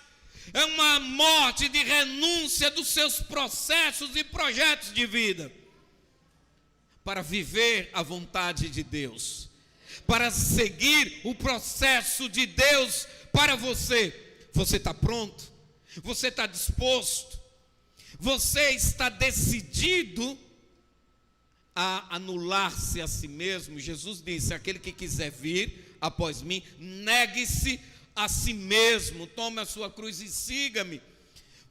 é uma morte de renúncia dos seus processos e projetos de vida, para viver a vontade de Deus, para seguir o processo de Deus para você. Você está pronto? Você está disposto? Você está decidido a anular-se a si mesmo? Jesus disse: aquele que quiser vir após mim, negue-se a si mesmo, tome a sua cruz e siga-me.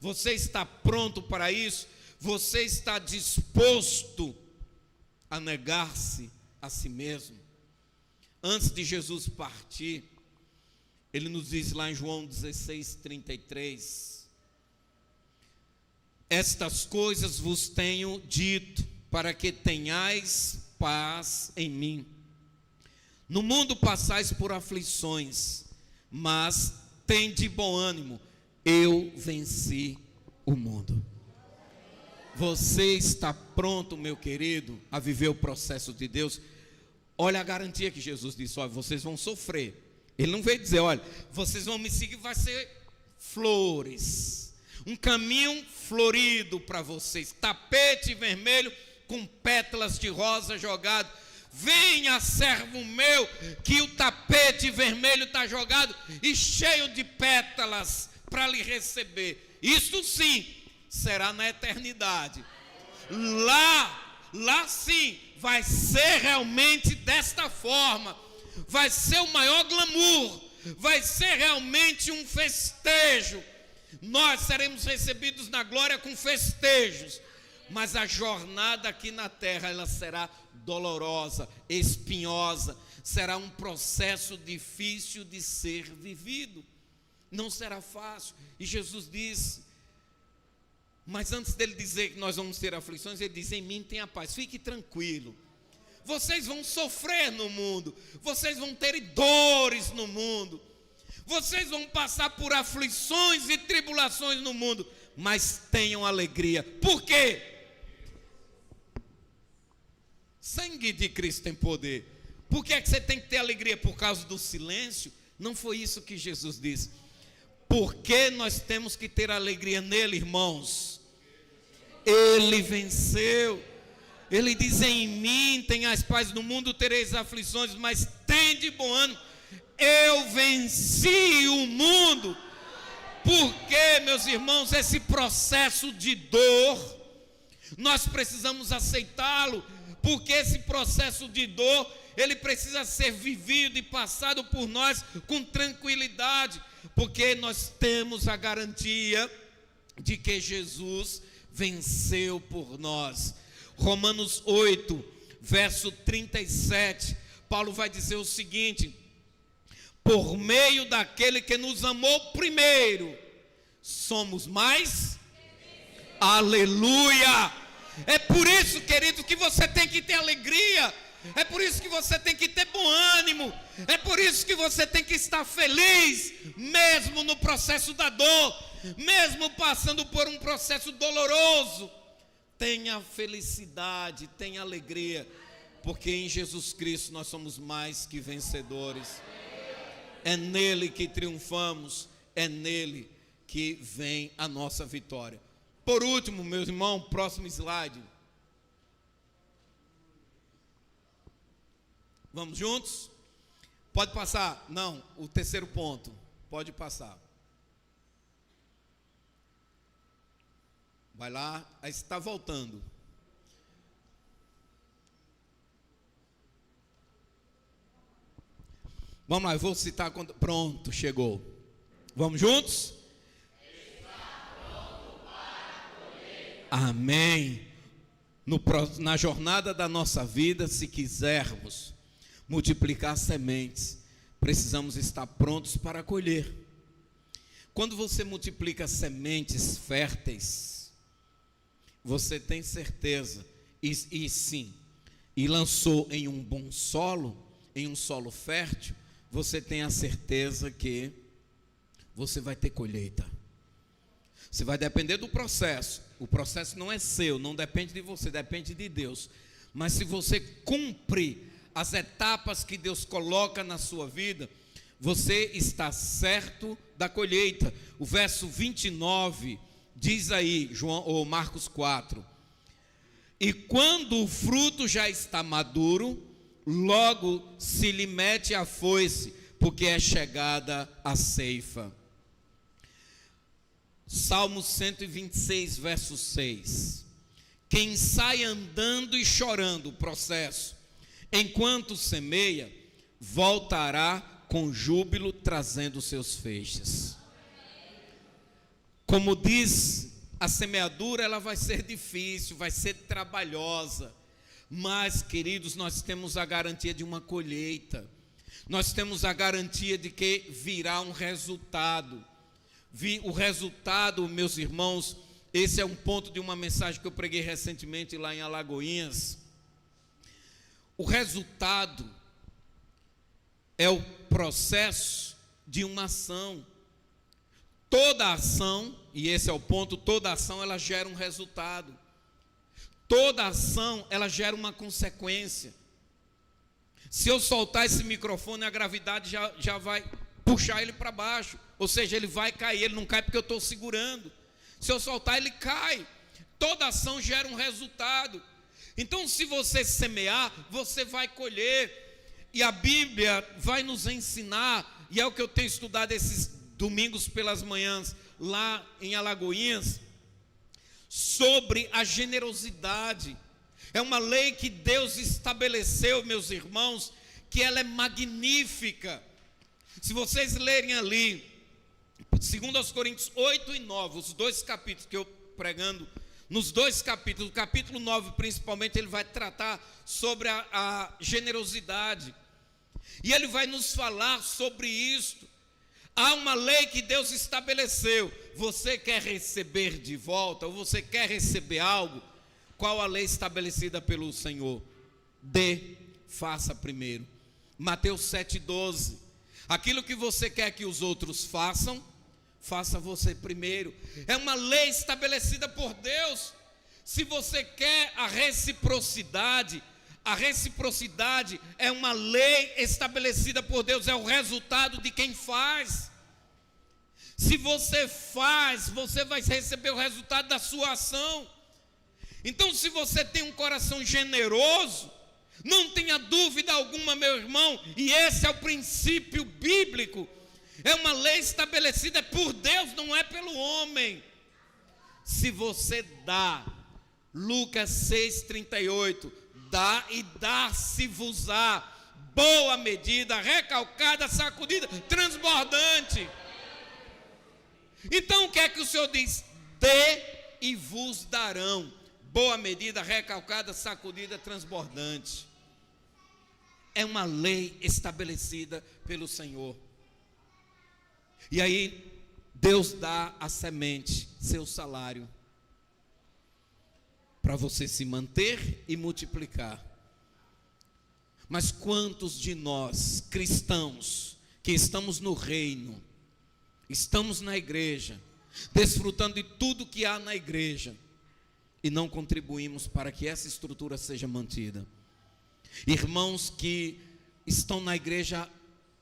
Você está pronto para isso? Você está disposto a negar-se a si mesmo? Antes de Jesus partir, ele nos diz lá em João 16, 33, estas coisas vos tenho dito, para que tenhais paz em mim. No mundo passais por aflições, mas tende bom ânimo, eu venci o mundo. Você está pronto, meu querido, a viver o processo de Deus? Olha a garantia que Jesus disse: olha, vocês vão sofrer. Ele não veio dizer: olha, vocês vão me seguir, vai ser flores, um caminho florido para vocês, tapete vermelho com pétalas de rosa jogado. Venha, servo meu, que o tapete vermelho está jogado e cheio de pétalas para lhe receber. Isso sim será na eternidade. Lá sim vai ser realmente desta forma. Vai ser o maior glamour, vai ser realmente um festejo. Nós seremos recebidos na glória com festejos, mas a jornada aqui na terra, ela será dolorosa, espinhosa, será um processo difícil de ser vivido, não será fácil. E Jesus disse, mas antes dele dizer que nós vamos ter aflições, ele diz: em mim tenha paz, fique tranquilo. Vocês vão sofrer no mundo, vocês vão ter dores no mundo, vocês vão passar por aflições e tribulações no mundo, mas tenham alegria. Por quê? Sangue de Cristo tem poder. Por que é que você tem que ter alegria? Por causa do silêncio? Não foi isso que Jesus disse. Porque nós temos que ter alegria nele, irmãos? Ele venceu. Ele diz: em mim tenhais paz, no mundo tereis aflições, mas tende bom ânimo, eu venci o mundo. Porque, meus irmãos, esse processo de dor, nós precisamos aceitá-lo, porque esse processo de dor, ele precisa ser vivido e passado por nós com tranquilidade, porque nós temos a garantia de que Jesus venceu por nós. Romanos 8, verso 37, Paulo vai dizer o seguinte: por meio daquele que nos amou primeiro, somos mais. Aleluia! É por isso, querido, que você tem que ter alegria. É por isso que você tem que ter bom ânimo. É por isso que você tem que estar feliz, mesmo no processo da dor, mesmo passando por um processo doloroso. Tenha felicidade, tenha alegria, porque em Jesus Cristo nós somos mais que vencedores. É nele que triunfamos, é nele que vem a nossa vitória. Por último, meus irmãos, próximo slide. Vamos juntos? Pode passar? Não, o terceiro ponto. Pode passar. Vai lá, aí está voltando. Vamos lá, eu vou citar quando. Pronto, chegou. Vamos juntos? Amém. Na jornada da nossa vida, se quisermos multiplicar sementes, precisamos estar prontos para colher. Quando você multiplica sementes férteis, você tem certeza, e sim, e lançou em um bom solo, em um solo fértil, você tem a certeza que você vai ter colheita. Você vai depender do processo. O processo não é seu, não depende de você, depende de Deus. Mas se você cumpre as etapas que Deus coloca na sua vida, você está certo da colheita. O verso 29 diz aí, Marcos 4: e quando o fruto já está maduro, logo se lhe mete a foice, porque é chegada a ceifa. Salmo 126, verso 6. Quem sai andando e chorando, o processo, enquanto semeia, voltará com júbilo, trazendo seus feixes. Como diz, a semeadura ela vai ser difícil, vai ser trabalhosa, mas, queridos, nós temos a garantia de uma colheita. Nós temos a garantia de que virá um resultado. O resultado, meus irmãos, esse é um ponto de uma mensagem que eu preguei recentemente lá em Alagoinhas. O resultado é o processo de uma ação. Toda ação, e esse é o ponto, toda ação ela gera um resultado. Toda ação ela gera uma consequência. Se eu soltar esse microfone, a gravidade já vai puxar ele para baixo, ou seja, ele vai cair. Ele não cai porque eu estou segurando. Se eu soltar, ele cai. Toda ação gera um resultado. Então, se você semear, você vai colher. E a Bíblia vai nos ensinar, e é o que eu tenho estudado esses domingos pelas manhãs lá em Alagoinhas, sobre a generosidade. É uma lei que Deus estabeleceu, meus irmãos, que ela é magnífica. Se vocês lerem ali, 2 Coríntios 8 e 9, os dois capítulos que eu pregando, nos dois capítulos, o capítulo 9 principalmente, ele vai tratar sobre a generosidade, e ele vai nos falar sobre isto. Há uma lei que Deus estabeleceu. Você quer receber de volta, ou você quer receber algo? Qual a lei estabelecida pelo Senhor? Dê, faça primeiro. Mateus 7,12. Aquilo que você quer que os outros façam, faça você primeiro. É uma lei estabelecida por Deus. Se você quer a reciprocidade é uma lei estabelecida por Deus, é o resultado de quem faz. Se você faz, você vai receber o resultado da sua ação. Então, se você tem um coração generoso, não tenha dúvida alguma, meu irmão, e esse é o princípio bíblico, é uma lei estabelecida por Deus, não é pelo homem. Se você dá, Lucas 6,38, dá e dá-se-vos-á, boa medida, recalcada, sacudida, transbordante. Então o que é que o Senhor diz? Dê e vos darão, boa medida, recalcada, sacudida, transbordante. É uma lei estabelecida pelo Senhor. E aí Deus dá a semente, seu salário, para você se manter e multiplicar. Mas quantos de nós, cristãos, que estamos no reino, estamos na igreja, desfrutando de tudo que há na igreja, e não contribuímos para que essa estrutura seja mantida? Irmãos que estão na igreja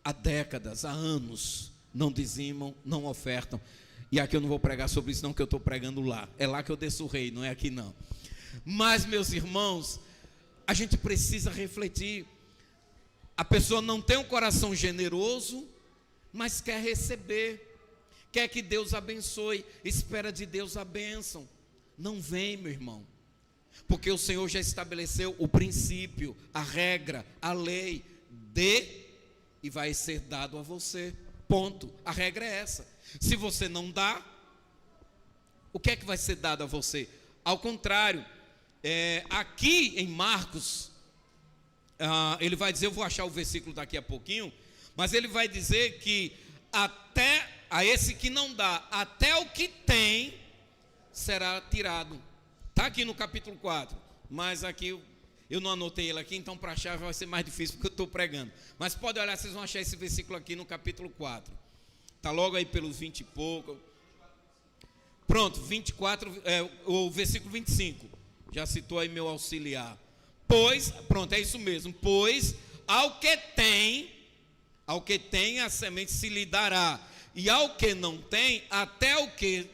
há décadas, há anos, não dizimam, não ofertam. E aqui eu não vou pregar sobre isso não, que eu estou pregando lá. É lá que eu desço o rei, não é aqui não. Mas, meus irmãos, a gente precisa refletir. A pessoa não tem um coração generoso, mas quer receber, quer que Deus abençoe, espera de Deus a bênção. Não vem, meu irmão, porque o Senhor já estabeleceu o princípio, a regra, a lei. Dê e vai ser dado a você. Ponto. A regra é essa. Se você não dá, o que é que vai ser dado a você? Ao contrário, aqui em Marcos, ele vai dizer, eu vou achar o versículo daqui a pouquinho, mas ele vai dizer que até a esse que não dá, até o que tem será tirado. Está aqui no capítulo 4, mas aqui eu não anotei ele aqui, então para achar vai ser mais difícil porque eu estou pregando. Mas pode olhar, vocês vão achar esse versículo aqui no capítulo 4. Está logo aí pelos 20 e pouco. Pronto, 24, o versículo 25. Já citou aí meu auxiliar. Pois, pronto, é isso mesmo. Pois ao que tem a semente se lhe dará. E ao que não tem, até o que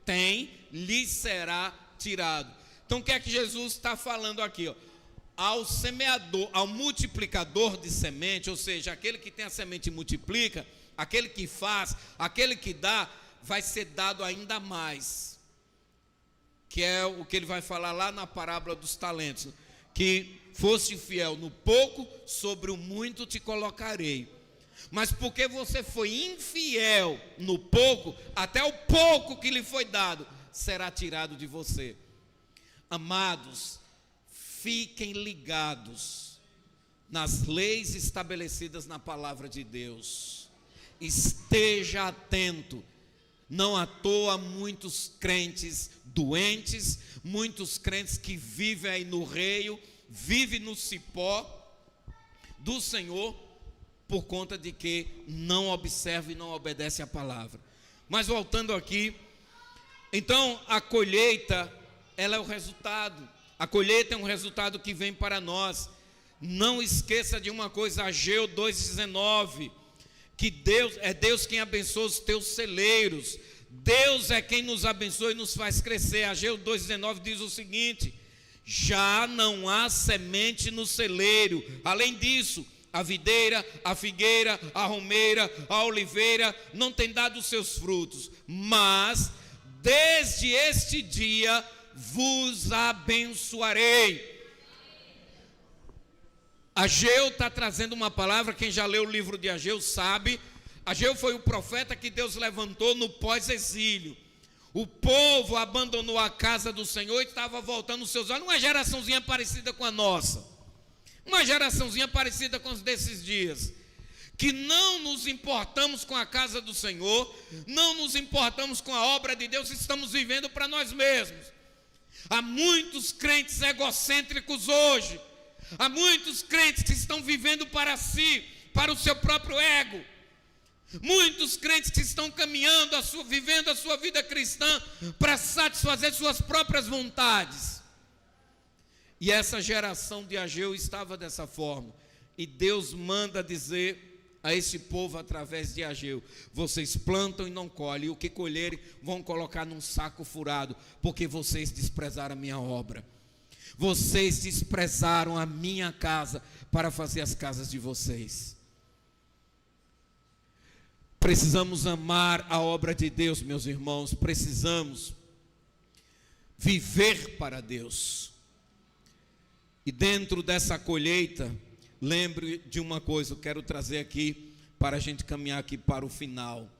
tem lhe será tirado. Então o que é que Jesus está falando aqui? Ao semeador, ao multiplicador de semente, ou seja, aquele que tem a semente e multiplica, aquele que faz, aquele que dá, vai ser dado ainda mais. Que é o que ele vai falar lá na parábola dos talentos. Que foste fiel no pouco, sobre o muito te colocarei. Mas porque você foi infiel no pouco, até o pouco que lhe foi dado será tirado de você. Amados, fiquem ligados nas leis estabelecidas na palavra de Deus. Esteja atento. Não à toa muitos crentes doentes, muitos crentes que vivem aí no reio, vivem no cipó do Senhor, por conta de que não observa e não obedece à palavra. Mas voltando aqui, então a colheita, ela é o resultado. A colheita é um resultado que vem para nós. Não esqueça de uma coisa, Ageu 2,19, que Deus quem abençoa os teus celeiros. Deus é quem nos abençoa e nos faz crescer. Ageu 2,19 diz o seguinte: já não há semente no celeiro. Além disso, a videira, a figueira, a romeira, a oliveira não tem dado os seus frutos. Mas desde este dia vos abençoarei. Ageu está trazendo uma palavra, quem já leu o livro de Ageu sabe. Ageu foi o profeta que Deus levantou no pós-exílio. O povo abandonou a casa do Senhor e estava voltando os seus olhos. Uma geraçãozinha parecida com a nossa. Uma geraçãozinha parecida com os desses dias. Que não nos importamos com a casa do Senhor, não nos importamos com a obra de Deus, estamos vivendo para nós mesmos. Há muitos crentes egocêntricos hoje. Há muitos crentes que estão vivendo para si, para o seu próprio ego. Muitos crentes que estão caminhando, vivendo a sua vida cristã para satisfazer suas próprias vontades. E essa geração de Ageu estava dessa forma. E Deus manda dizer a esse povo através de Ageu: vocês plantam e não colhem, e o que colherem vão colocar num saco furado, porque vocês desprezaram a minha obra. Vocês desprezaram a minha casa para fazer as casas de vocês. Precisamos amar a obra de Deus, meus irmãos. Precisamos viver para Deus. E dentro dessa colheita, lembre de uma coisa, eu quero trazer aqui para a gente caminhar aqui para o final.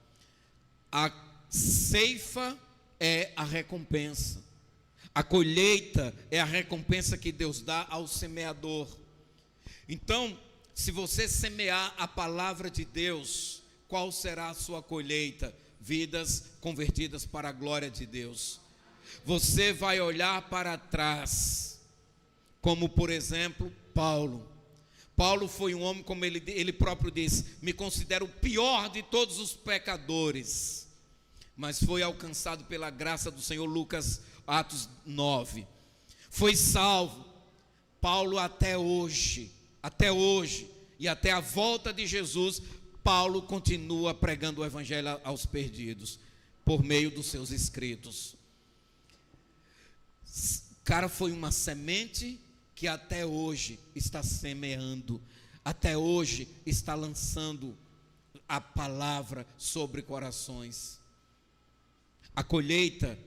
A ceifa é a recompensa. A colheita é a recompensa que Deus dá ao semeador. Então, se você semear a palavra de Deus, qual será a sua colheita? Vidas convertidas para a glória de Deus. Você vai olhar para trás, como por exemplo, Paulo. Paulo foi um homem, como ele próprio disse: me considero o pior de todos os pecadores, mas foi alcançado pela graça do Senhor. Lucas, Atos 9, foi salvo. Paulo até hoje, e até a volta de Jesus, Paulo continua pregando o evangelho aos perdidos, por meio dos seus escritos. O cara foi uma semente que até hoje está semeando, até hoje está lançando a palavra sobre corações. A colheita,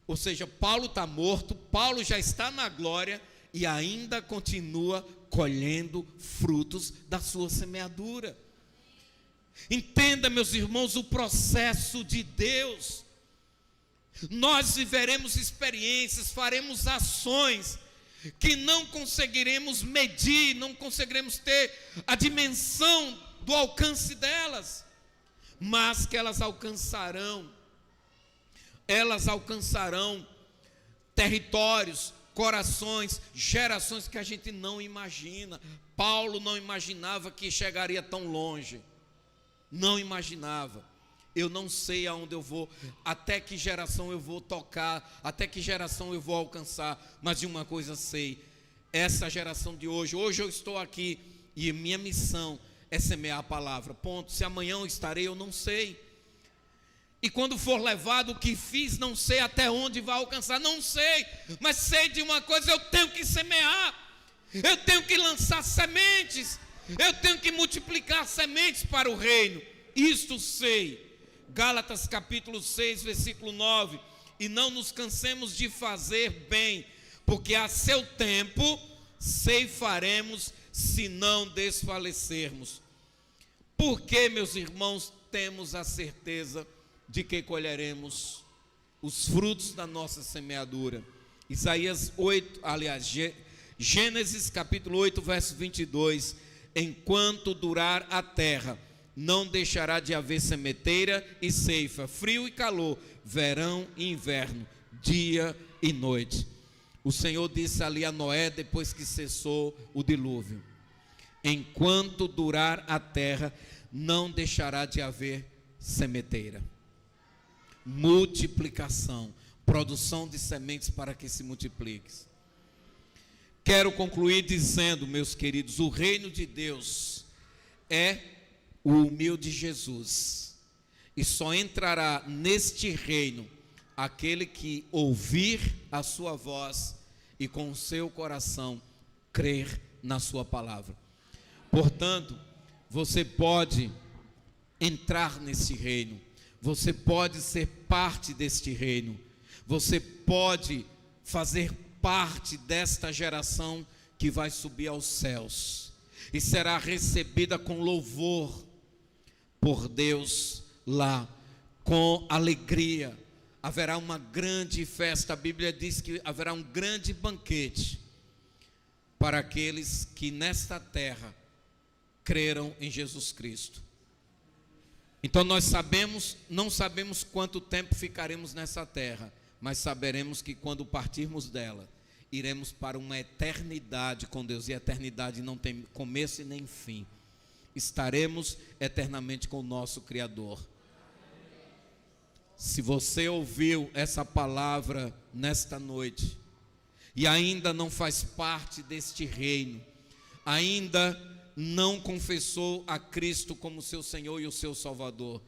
ou seja, Paulo está morto, Paulo já está na glória e ainda continua colhendo frutos da sua semeadura. Entenda, meus irmãos, o processo de Deus. Nós viveremos experiências, faremos ações que não conseguiremos medir, não conseguiremos ter a dimensão do alcance delas, mas que elas alcançarão territórios, corações, gerações que a gente não imagina. Paulo não imaginava que chegaria tão longe, não imaginava. Eu não sei aonde eu vou, até que geração eu vou tocar, até que geração eu vou alcançar, mas de uma coisa sei: essa geração de hoje eu estou aqui e minha missão é semear a palavra, ponto. Se amanhã eu estarei, eu não sei, e quando for levado, o que fiz, não sei até onde vai alcançar, não sei, mas sei de uma coisa: eu tenho que semear, eu tenho que lançar sementes, eu tenho que multiplicar sementes para o reino, isto sei. Gálatas capítulo 6, versículo 9: e não nos cansemos de fazer bem, porque a seu tempo ceifaremos, se não desfalecermos. Porque, meus irmãos, temos a certeza de que colheremos os frutos da nossa semeadura. Gênesis capítulo 8, verso 22: enquanto durar a terra, não deixará de haver semeteira e ceifa, frio e calor, verão e inverno, dia e noite. O Senhor disse ali a Noé, depois que cessou o dilúvio: enquanto durar a terra, não deixará de haver semeteira. Multiplicação, produção de sementes para que se multiplique. Quero concluir dizendo, meus queridos, o reino de Deus é o humilde Jesus, e só entrará neste reino aquele que ouvir a sua voz e com o seu coração crer na sua palavra. Portanto, você pode entrar nesse reino, você pode ser parte deste reino, você pode fazer parte desta geração que vai subir aos céus e será recebida com louvor por Deus lá, com alegria. Haverá uma grande festa. A Bíblia diz que haverá um grande banquete para aqueles que nesta terra creram em Jesus Cristo. Então nós não sabemos quanto tempo ficaremos nessa terra, mas saberemos que quando partirmos dela, iremos para uma eternidade com Deus, e a eternidade não tem começo e nem fim. Estaremos eternamente com o nosso Criador. Se você ouviu essa palavra nesta noite e ainda não faz parte deste reino, ainda não confessou a Cristo como seu Senhor e o seu Salvador,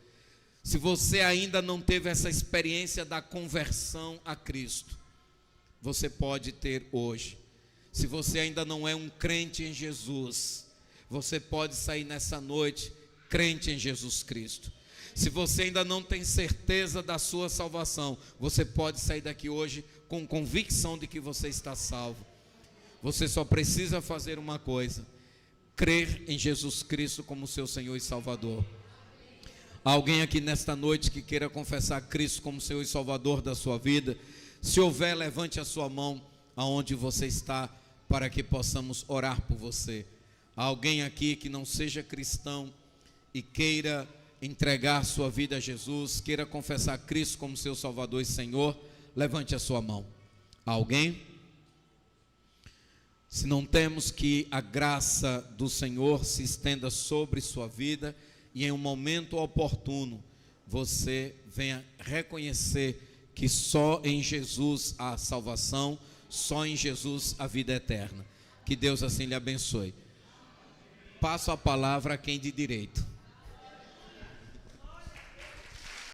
se você ainda não teve essa experiência da conversão a Cristo, você pode ter hoje. Se você ainda não é um crente em Jesus, você pode sair nessa noite crente em Jesus Cristo. Se você ainda não tem certeza da sua salvação, você pode sair daqui hoje com convicção de que você está salvo. Você só precisa fazer uma coisa: crer em Jesus Cristo como seu Senhor e Salvador. Há alguém aqui nesta noite que queira confessar Cristo como Senhor e Salvador da sua vida? Se houver, levante a sua mão aonde você está, para que possamos orar por você. Há alguém aqui que não seja cristão e queira entregar sua vida a Jesus, queira confessar Cristo como seu Salvador e Senhor? Levante a sua mão. Há alguém? Se não temos, que a graça do Senhor se estenda sobre sua vida e em um momento oportuno você venha reconhecer que só em Jesus há salvação, só em Jesus a vida eterna. Que Deus assim lhe abençoe. Passo a palavra a quem de direito.